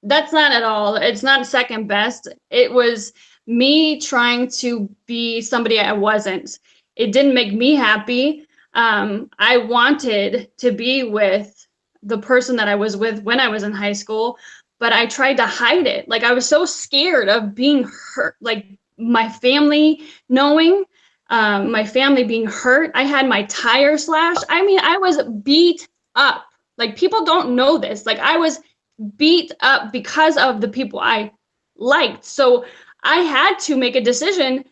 That's not at all. It's not second best. It was me trying to be somebody I wasn't. It didn't make me happy. I wanted to be with the person that I was with when I was in high school, but I tried to hide it. Like I was so scared of being hurt, like my family knowing, my family being hurt. I had my tire slashed. I mean, I was beat up. Like people don't know this. Like I was beat up because of the people I liked. So I had to make a decision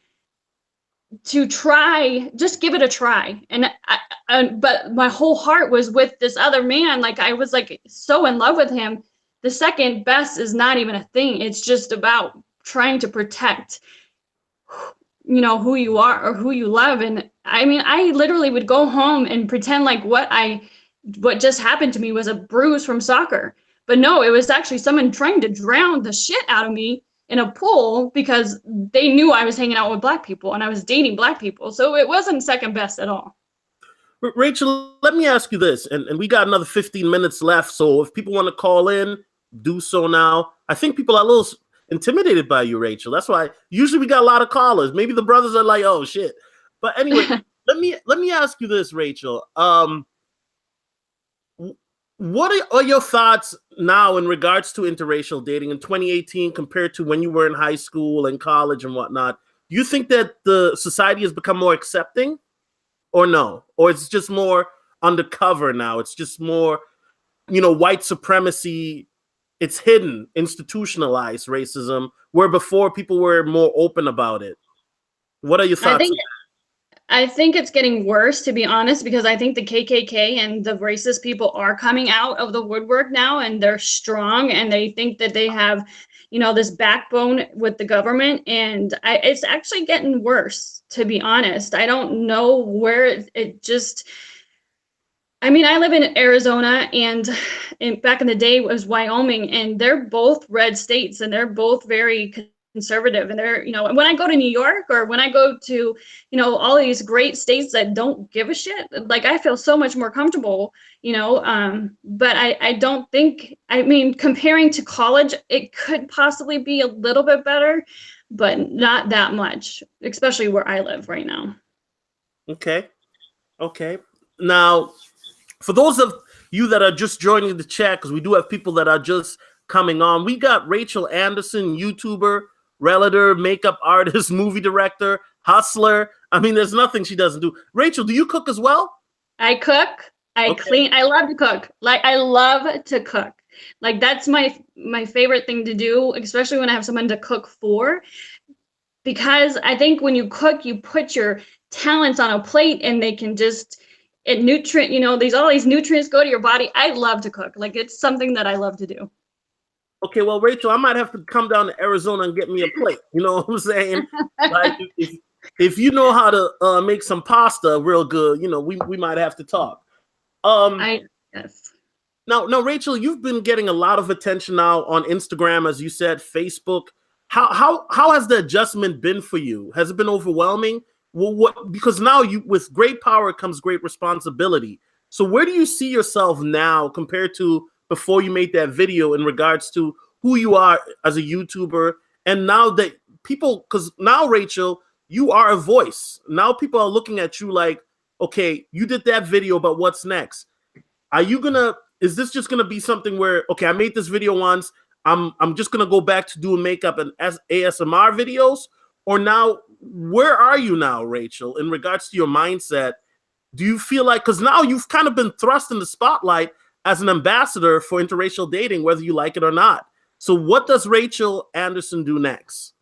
to try, just give it a try. But my whole heart was with this other man. Like I was like so in love with him. The second best is not even a thing. It's just about trying to protect, you know, who you are or who you love. And I mean, I literally would go home and pretend like what just happened to me was a bruise from soccer. But no, it was actually someone trying to drown the shit out of me in a pool because they knew I was hanging out with Black people and I was dating Black people. So it wasn't second best at all. Rachel, let me ask you this, and we got another 15 minutes left. So if people want to call in, do so now. I think people are a little intimidated by you, Rachel. That's why usually we got a lot of callers. Maybe the brothers are like, oh shit. But anyway, let me ask you this, Rachel. What are your thoughts now in regards to interracial dating in 2018 compared to when you were in high school and college and whatnot? Do you think that the society has become more accepting or no? Or it's just more undercover now? It's just more, you know, white supremacy. It's hidden, institutionalized racism, where before people were more open about it. What are your thoughts? I think it's getting worse, to be honest, because I think the KKK and the racist people are coming out of the woodwork now, and they're strong, and they think that they have, you know, this backbone with the government, and it's actually getting worse, to be honest. I don't know where it just. I mean, I live in Arizona, and back in the day it was Wyoming, and they're both red states, and they're both very conservative. And they're, you know, when I go to New York or when I go to, you know, all these great states that don't give a shit, like I feel so much more comfortable, you know. But I don't think, I mean, comparing to college, it could possibly be a little bit better, but not that much, especially where I live right now. Okay. Now, for those of you that are just joining the chat, because we do have people that are just coming on, we got Rachel Anderson, YouTuber, realtor, makeup artist, movie director, hustler. I mean, there's nothing she doesn't do. Rachel, do you cook as well? I cook. I clean. I love to cook. Like I love to cook. Like that's my favorite thing to do, especially when I have someone to cook for. Because I think when you cook, you put your talents on a plate, and they can just nutrient. You know, all these nutrients go to your body. I love to cook. Like it's something that I love to do. Okay, well, Rachel, I might have to come down to Arizona and get me a plate. You know what I'm saying? Like, if you know how to make some pasta real good, you know, we might have to talk. Yes. Now, Rachel, you've been getting a lot of attention now on Instagram, as you said, Facebook. How has the adjustment been for you? Has it been overwhelming? Well, because now with great power comes great responsibility. So where do you see yourself now compared to before you made that video in regards to who you are as a YouTuber? And now that people, because now, Rachel, you are a voice. Now people are looking at you like, okay, you did that video, but what's next? Is this just gonna be something where, okay, I made this video once, I'm just gonna go back to doing makeup and ASMR videos? Or now, where are you now, Rachel, in regards to your mindset? Do you feel like, because now you've kind of been thrust in the spotlight as an ambassador for interracial dating, whether you like it or not. So what does Rachel Anderson do next?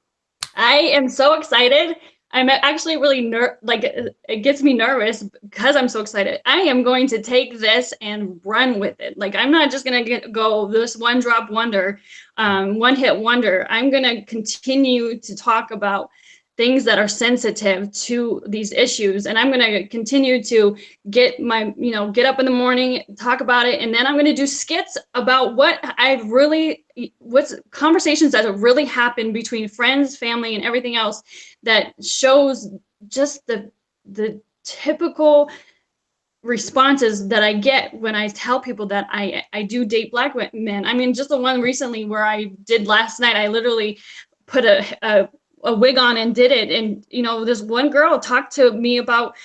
I am so excited. I'm actually really it gets me nervous because I'm so excited. I am going to take this and run with it. Like I'm not just gonna go this one drop wonder, one hit wonder. I'm gonna continue to talk about things that are sensitive to these issues. And I'm going to continue to get up in the morning, talk about it. And then I'm going to do skits about what's conversations that have really happened between friends, family, and everything else that shows just the typical responses that I get when I tell people that I do date black men. I mean, just the one recently where I did last night, I literally put a wig on and did it. And, you know, this one girl talked to me about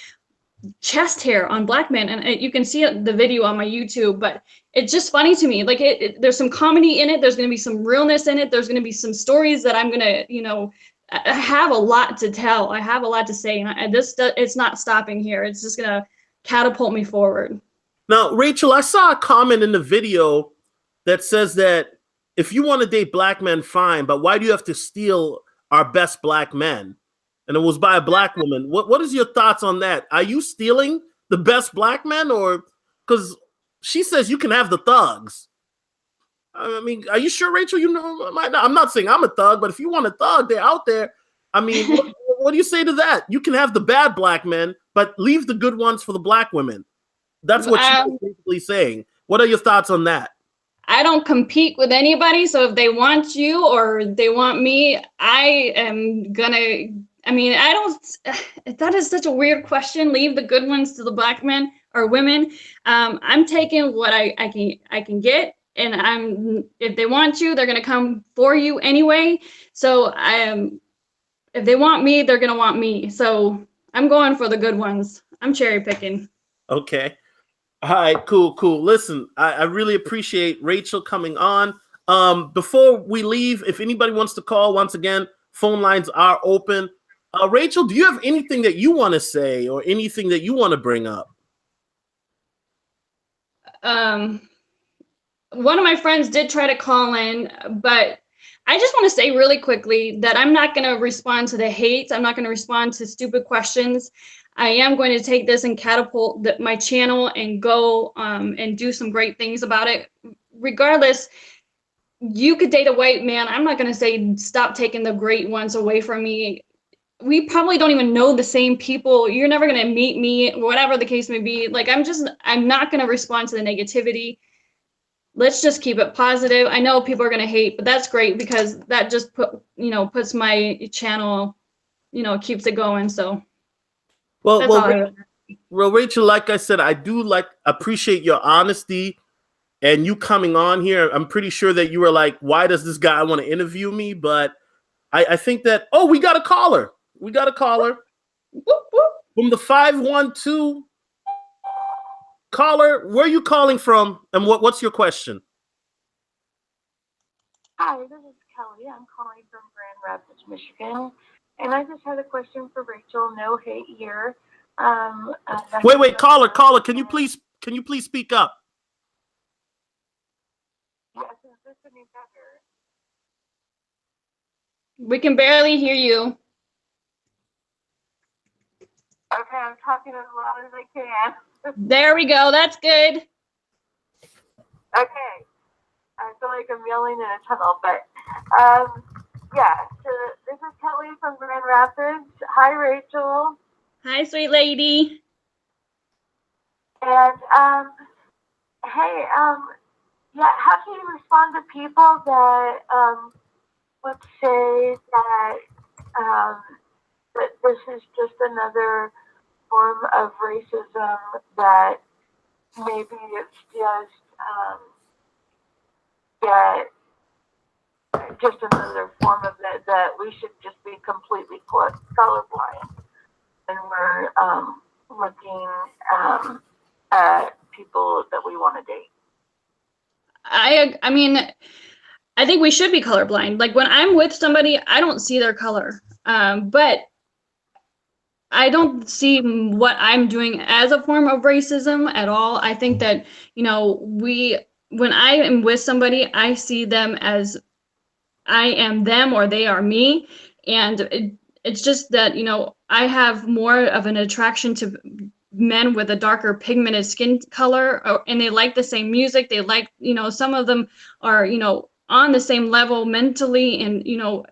chest hair on black men, and you can see the video on my YouTube, but it's just funny to me. Like there's some comedy in it. There's going to be some realness in it. There's going to be some stories that I'm going to, you know, I have a lot to tell. I have a lot to say, and it's not stopping here. It's just going to catapult me forward. Now, Rachel, I saw a comment in the video that says that if you want to date black men, fine, but why do you have to steal our best black men? And it was by a black woman. What is your thoughts on that? Are you stealing the best black men, or because she says you can have the thugs? I mean, are you sure, Rachel? You know, I'm not saying I'm a thug, but if you want a thug, they're out there. I mean, what do you say to that? You can have the bad black men, but leave the good ones for the black women. That's what she's basically saying. What are your thoughts on that? I don't compete with anybody, so if they want you or they want me, I am gonna. I mean, I don't. That is such a weird question. Leave the good ones to the black men or women. I'm taking what I can get, and if they want you, they're gonna come for you anyway. So if they want me, they're gonna want me. So I'm going for the good ones. I'm cherry picking. Okay. All right, cool. Listen, I really appreciate Rachel coming on. Before we leave, if anybody wants to call, once again, phone lines are open. Rachel, do you have anything that you want to say or anything that you want to bring up? One of my friends did try to call in, but I just want to say really quickly that I'm not going to respond to the hate. I'm not going to respond to stupid questions. I am going to take this and catapult my channel and go and do some great things about it. Regardless, you could date a white man. I'm not going to say stop taking the great ones away from me. We probably don't even know the same people. You're never going to meet me, whatever the case may be. Like, I'm not going to respond to the negativity. Let's just keep it positive. I know people are going to hate, but that's great because that just puts my channel, keeps it going. So well, Rachel, like I said, I do appreciate your honesty and you coming on here. I'm pretty sure that you were like, why does this guy want to interview me? But I think that, we got a caller. We got a caller from the 512. Caller, where are you calling from, and what's your question? Hi, this is Kelly. I'm calling from Grand Rapids, Michigan, and I just had a question for Rachel. No hate here. Wait, caller, can you please speak up? Yes, is this any better? We can barely hear you. Okay, I'm talking as loud as I can. There we go. That's good. Okay. I feel like I'm yelling in a tunnel, but yeah. So this is Kelly from Grand Rapids. Hi, Rachel. Hi, sweet lady. And hey, yeah. How do you respond to people that would say that that this is just another form of racism, that maybe it's just another form of it, that we should just be completely colorblind and we're looking at people that we want to date? I mean, I think we should be colorblind. Like when I'm with somebody, I don't see their color. But I don't see what I'm doing as a form of racism at all. I think that, when I am with somebody, I see them as I am them or they are me. And it's just that, I have more of an attraction to men with a darker pigmented skin color, and they like the same music. They like, some of them are, on the same level mentally and,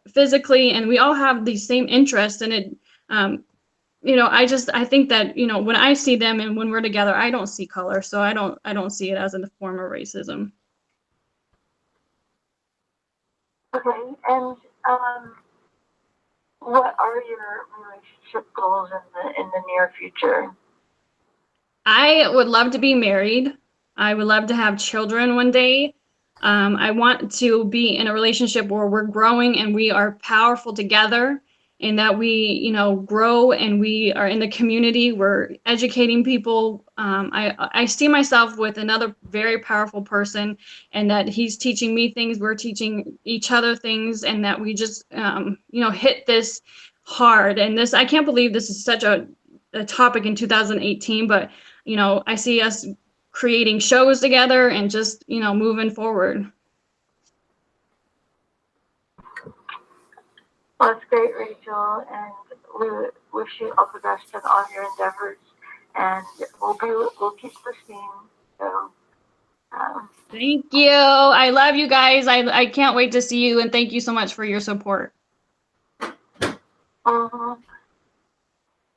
physically, and we all have the same interests. And it, I think that, when I see them and when we're together, I don't see color. So I don't see it as a form of racism. Okay. And what are your relationship goals in the near future? I would love to be married. I would love to have children one day. I want to be in a relationship where we're growing and we are powerful together, and that we, grow and we are in the community. We're educating people. I see myself with another very powerful person, and that he's teaching me things, we're teaching each other things, and that we just, hit this hard. And this, I can't believe this is such a topic in 2018, but, I see us creating shows together and just, moving forward. Well, that's great, Rachel, and we wish you all the best in all your endeavors, and we'll keep listening. So, thank you. I love you guys. I can't wait to see you, and thank you so much for your support.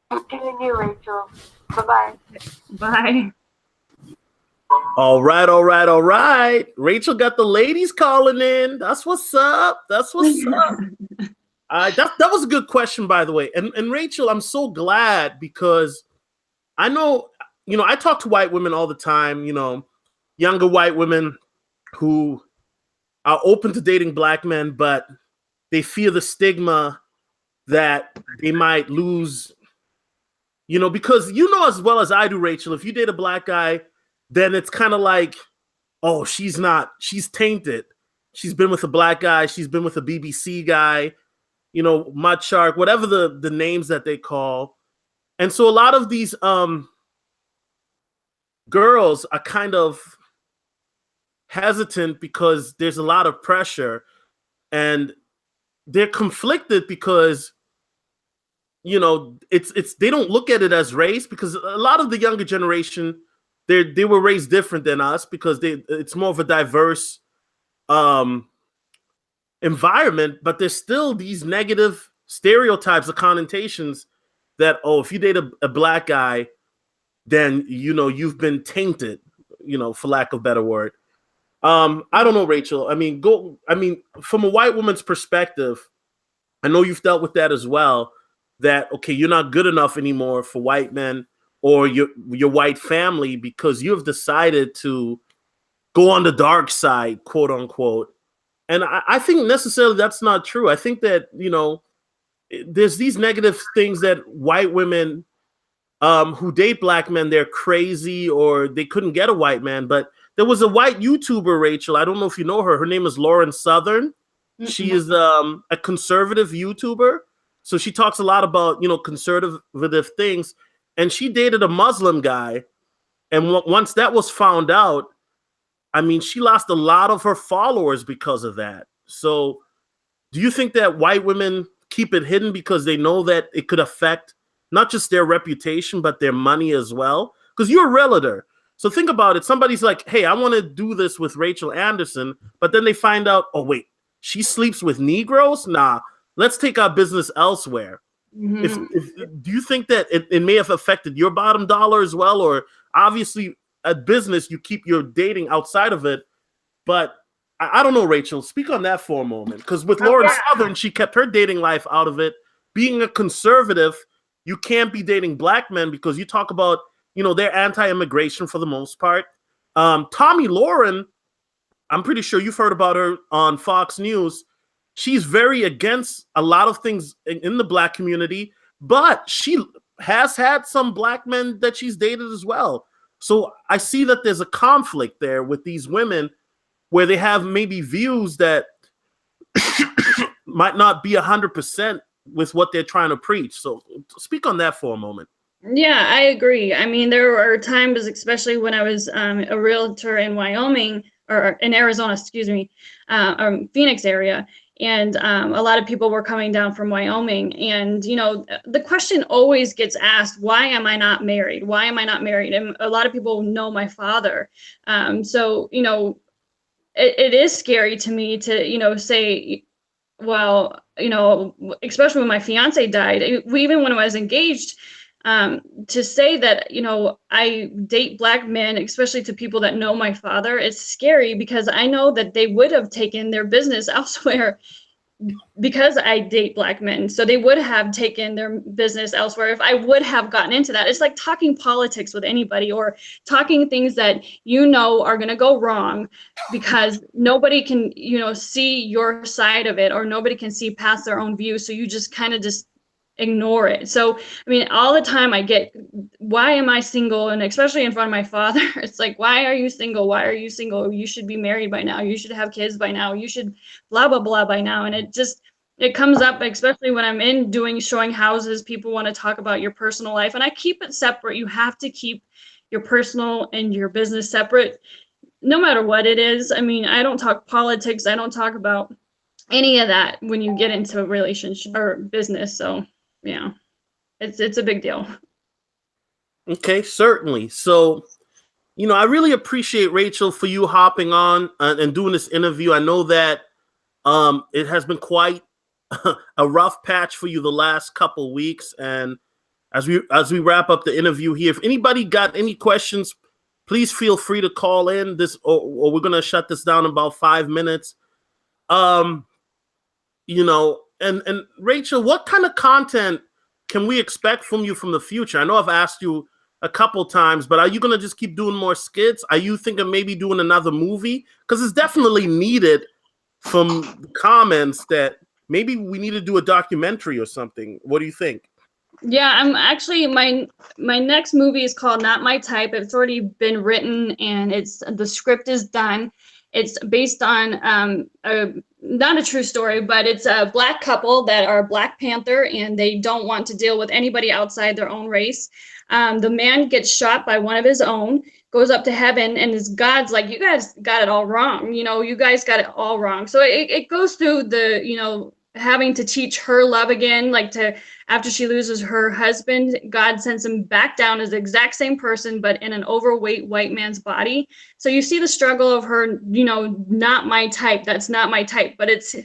Keep doing you, Rachel. Bye-bye. Bye. All right. Rachel got the ladies calling in. That's what's up. That was a good question, by the way. And Rachel, I'm so glad, because I know, I talk to white women all the time, younger white women who are open to dating black men, but they fear the stigma that they might lose, because as well as I do, Rachel, if you date a black guy, then it's kind of like, oh, she's tainted. She's been with a black guy. She's been with a BBC guy, Mud Shark, whatever the names that they call. And so a lot of these girls are kind of hesitant because there's a lot of pressure, and they're conflicted because, it's they don't look at it as race, because a lot of the younger generation, they were raised different than us, because it's more of a diverse environment, but there's still these negative stereotypes or connotations that, oh, if you date a black guy, then you've been tainted, for lack of a better word. I don't know, Rachel. I mean, from a white woman's perspective, I know you've dealt with that as well, that, okay, you're not good enough anymore for white men or your white family, because you've decided to go on the dark side, quote unquote. And I think necessarily that's not true. I think that, there's these negative things that white women who date black men, they're crazy, or they couldn't get a white man. But there was a white YouTuber, Rachel. I don't know if you know her. Her name is Lauren Southern. Mm-hmm. She is a conservative YouTuber. So she talks a lot about, conservative things. And she dated a Muslim guy. And once that was found out, I mean, she lost a lot of her followers because of that. So do you think that white women keep it hidden because they know that it could affect not just their reputation, but their money as well? Because you're a realtor. So think about it. Somebody's like, hey, I want to do this with Rachel Anderson. But then they find out, oh, wait, she sleeps with Negroes? Nah, let's take our business elsewhere. Mm-hmm. Do you think that it may have affected your bottom dollar as well? Or obviously at business, you keep your dating outside of it. But I don't know, Rachel, speak on that for a moment. Because with Lauren Southern, she kept her dating life out of it. Being a conservative, you can't be dating black men because you talk about, they're anti-immigration for the most part. Tommy Lauren, I'm pretty sure you've heard about her on Fox News. She's very against a lot of things in the black community, but she has had some black men that she's dated as well. So I see that there's a conflict there with these women where they have maybe views that might not be 100% with what they're trying to preach. So speak on that for a moment. Yeah, I agree. I mean, there were times, especially when I was a realtor in Wyoming, or in Arizona, excuse me, Phoenix area. And a lot of people were coming down from Wyoming. And, the question always gets asked, why am I not married? Why am I not married? And a lot of people know my father. So, it is scary to me to, say, well, especially when my fiance died, even when I was engaged, to say that, I date black men, especially to people that know my father, it's scary because I know that they would have taken their business elsewhere because I date Black men. So they would have taken their business elsewhere if I would have gotten into that. It's like talking politics with anybody, or talking things that you know are going to go wrong, because nobody can, you know, see your side of it, or nobody can see past their own view. So you just kind of just ignore it. So, I mean, all the time I get, why am I single? And especially in front of my father, it's like, why are you single? Why are you single? You should be married by now. You should have kids by now. You should blah, blah, blah by now. And it comes up, especially when I'm showing houses, people want to talk about your personal life, and I keep it separate. You have to keep your personal and your business separate, no matter what it is. I mean, I don't talk politics. I don't talk about any of that when you get into a relationship or business. So yeah, it's a big deal. Okay, certainly. So, you know, I really appreciate, Rachel, for you hopping on and doing this interview. I know that it has been quite a rough patch for you the last couple weeks, and as we wrap up the interview here, if anybody got any questions, please feel free to call in. Or we're gonna shut this down in about 5 minutes. You know, and Rachel, what kind of content can we expect from you from the future? I know I've asked you a couple times, but are you going to just keep doing more skits? Are you thinking maybe doing another movie? Because it's definitely needed from the comments that maybe we need to do a documentary or something. What do you think? Yeah, I'm actually, my next movie is called Not My Type. It's already been written, and the script is done. It's based on not a true story, but it's a Black couple that are Black Panther, and they don't want to deal with anybody outside their own race. The man gets shot by one of his own, goes up to heaven, and his God's like, you guys got it all wrong. You know, you guys got it all wrong. So it goes through the, you know, having to teach her love again, after she loses her husband, God sends him back down as the exact same person, but in an overweight white man's body. So you see the struggle of her, you know, not my type. That's not my type, but it's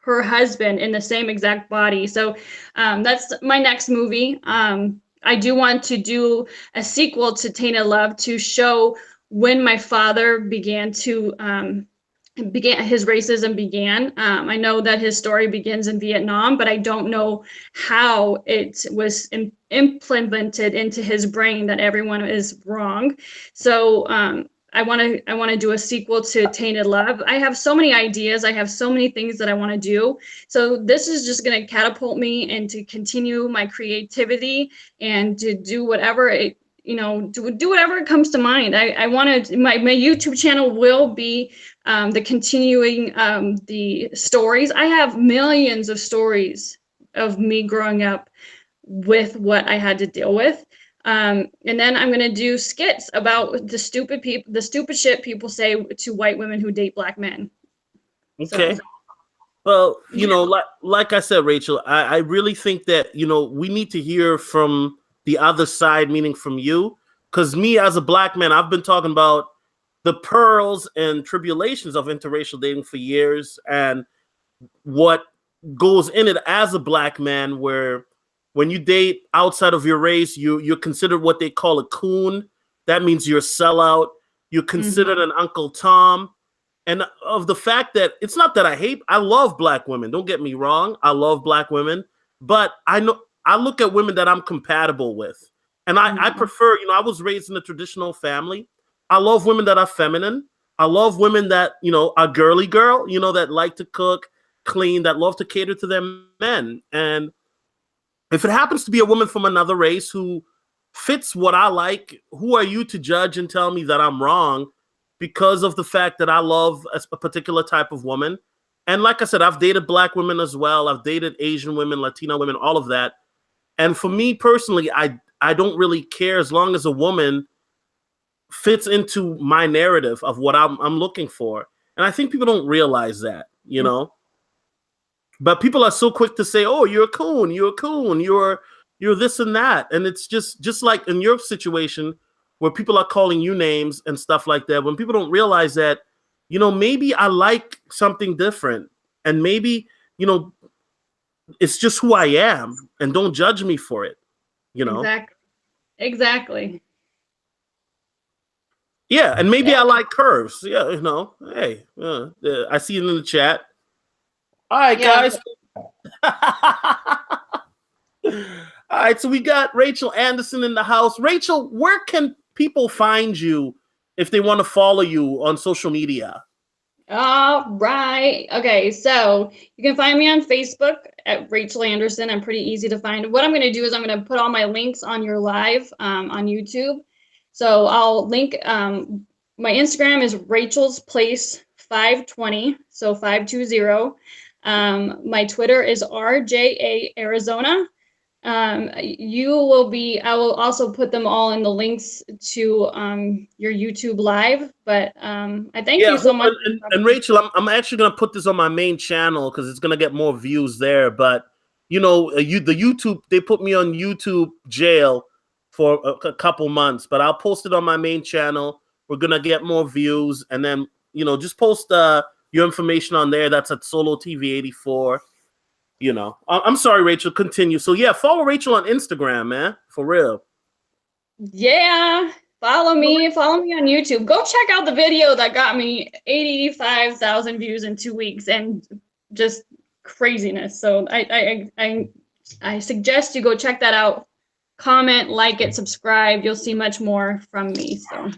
her husband in the same exact body. So that's my next movie. I do want to do a sequel to Tainted Love to show when my father began his racism began. I know that his story begins in Vietnam, but I don't know how it was implemented into his brain that everyone is wrong. So I want to do a sequel to Tainted Love. I have so many ideas. I have so many things that I want to do. So this is just going to catapult me and to continue my creativity and to do whatever it, you know, do whatever comes to mind. I want to, my YouTube channel will be the continuing the stories. I have millions of stories of me growing up with what I had to deal with. And then I'm going to do skits about the stupid shit people say to white women who date Black men. Okay. So, well, you know, like I said, Rachel, I really think that, you know, we need to hear from the other side, meaning from you. Because me as a Black man, I've been talking about the pearls and tribulations of interracial dating for years, and what goes in it as a Black man, where when you date outside of your race, you're considered what they call a coon. That means you're a sellout. You're considered an Uncle Tom. And of the fact that it's not that I love Black women. Don't get me wrong. I love Black women, but I look at women that I'm compatible with. And I prefer, you know, I was raised in a traditional family. I love women that are feminine. I love women that, you know, are girly girl, you know, that like to cook, clean, that love to cater to their men. And if it happens to be a woman from another race who fits what I like, who are you to judge and tell me that I'm wrong because of the fact that I love a particular type of woman? And like I said, I've dated Black women as well. I've dated Asian women, Latino women, all of that. And for me personally, I don't really care as long as a woman fits into my narrative of what I'm looking for. And I think people don't realize that, you know. But people are so quick to say, "Oh, you're a coon, you're this and that," and it's just like in your situation where people are calling you names and stuff like that. When people don't realize that, you know, maybe I like something different, and maybe, you know, it's just who I am, and don't judge me for it. You know, exactly. Yeah, and maybe I like curves. Yeah, you know, hey, I see it in the chat. All right, Yeah. guys. All right, so we got Rachel Anderson in the house. Rachel, where can people find you if they want to follow you on social media? All right. Okay, so you can find me on Facebook at Rachel Anderson. I'm pretty easy to find. What I'm going to do is I'm going to put all my links on your live on YouTube. So I'll link my Instagram is Rachel's Place 520, so 520. My Twitter is RJA Arizona. I will also put them all in the links to your YouTube live, but I thank you so much. And Rachel, I'm actually going to put this on my main channel because it's going to get more views there. But, you know, the YouTube, they put me on YouTube jail for a couple months, but I'll post it on my main channel. We're going to get more views. And then, you know, just post your information on there. That's at Solo TV 84. You know, I'm sorry, Rachel, continue. So yeah, follow Rachel on Instagram, man, for real. Yeah, follow me on YouTube. Go check out the video that got me 85,000 views in 2 weeks and just craziness. So I suggest you go check that out. Comment, like it, subscribe. You'll see much more from me. So,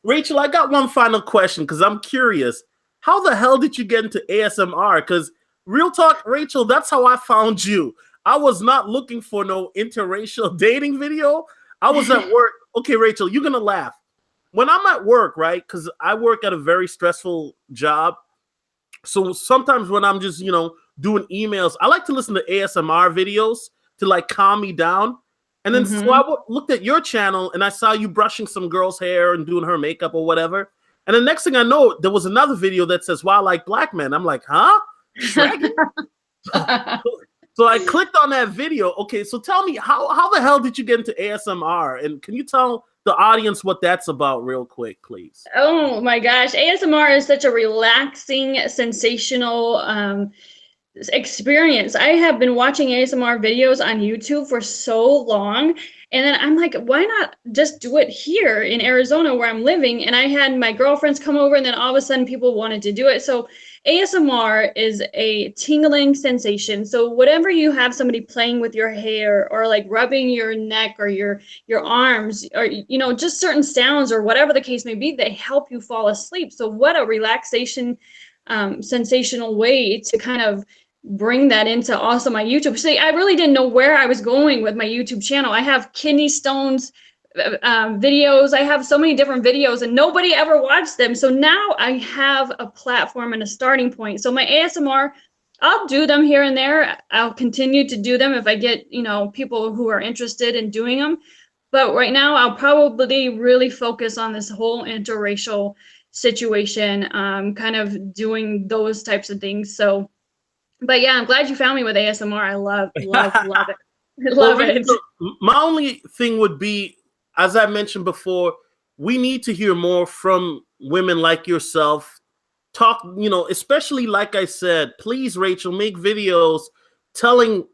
Rachel, I got one final question because I'm curious. How the hell did you get into ASMR? Because real talk, Rachel, that's how I found you. I was not looking for no interracial dating video. I was at work. Okay, Rachel, you're going to laugh. When I'm at work, right, because I work at a very stressful job. So sometimes when I'm just, you know, doing emails, I like to listen to ASMR videos to like calm me down. And then so I looked at your channel and I saw you brushing some girl's hair and doing her makeup or whatever. And the next thing I know, there was another video that says, "Why I like black men." I'm like, huh? So I clicked on that video. Okay, so tell me, how the hell did you get into ASMR? And can you tell the audience what that's about real quick, please? Oh my gosh, ASMR is such a relaxing, sensational experience. I have been watching ASMR videos on YouTube for so long, and then I'm like, why not just do it here in Arizona where I'm living? And I had my girlfriends come over, and then all of a sudden people wanted to do it. So ASMR is a tingling sensation. So whatever you have somebody playing with your hair or like rubbing your neck or your arms, or you know, just certain sounds or whatever the case may be, they help you fall asleep. So what a relaxation sensational way to kind of bring that into also my YouTube. See, I really didn't know where I was going with my YouTube channel. I have kidney stones videos. I have so many different videos and nobody ever watched them. So now I have a platform and a starting point. So my ASMR, I'll do them here and there. I'll continue to do them if I get, you know, people who are interested in doing them. But right now I'll probably really focus on this whole interracial situation, kind of doing those types of things. So, but yeah, I'm glad you found me with ASMR. I love it. I love it. My only thing would be, as I mentioned before, we need to hear more from women like yourself. Talk, you know, especially like I said, please, Rachel, make videos telling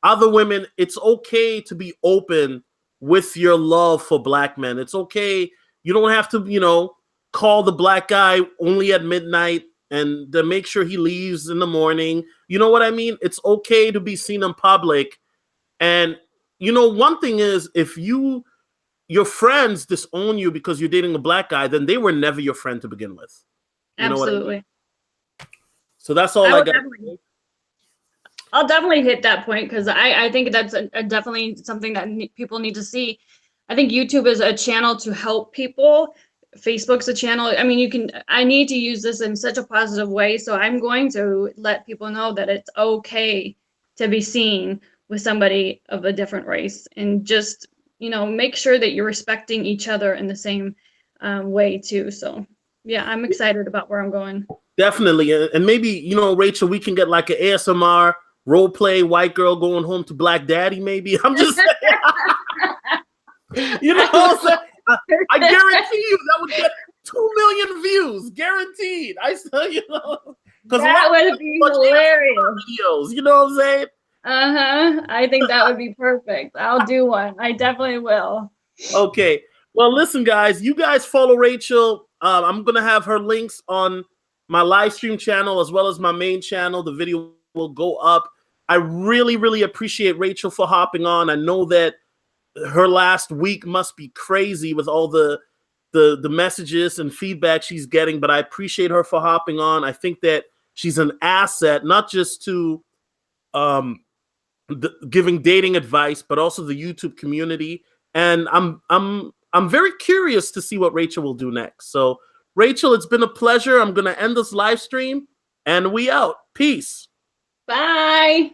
other women it's okay to be open with your love for black men. It's okay. You don't have to, you know, call the black guy only at midnight and to make sure he leaves in the morning. You know what I mean? It's okay to be seen in public. And, you know, one thing is, if your friends disown you because you're dating a black guy, then they were never your friend to begin with. You Absolutely. know what I mean? So that's all I got. I'll definitely hit that point because I think that's definitely something that people need to see. I think YouTube is a channel to help people. Facebook's a channel. I mean, I need to use this in such a positive way. So I'm going to let people know that it's okay to be seen with somebody of a different race, and just, you know, make sure that you're respecting each other in the same way too. So yeah, I'm excited about where I'm going. Definitely. And maybe, you know, Rachel, we can get like an ASMR role play, white girl going home to black daddy, maybe. I'm just saying. You know what I'm saying? I guarantee you that would get 2 million views, guaranteed. I still, you know, because that would be hilarious. Videos, you know what I'm saying? I think that would be perfect. I'll do one. I definitely will. Okay. Well, listen, guys. You guys follow Rachel. I'm gonna have her links on my live stream channel as well as my main channel. The video will go up. I really, really appreciate Rachel for hopping on. I know that her last week must be crazy with all the messages and feedback she's getting, but I appreciate her for hopping on. I think that she's an asset, not just to giving dating advice, but also the YouTube community. And I'm very curious to see what Rachel will do next. So Rachel, it's been a pleasure. I'm going to end this live stream and we out. Peace. Bye.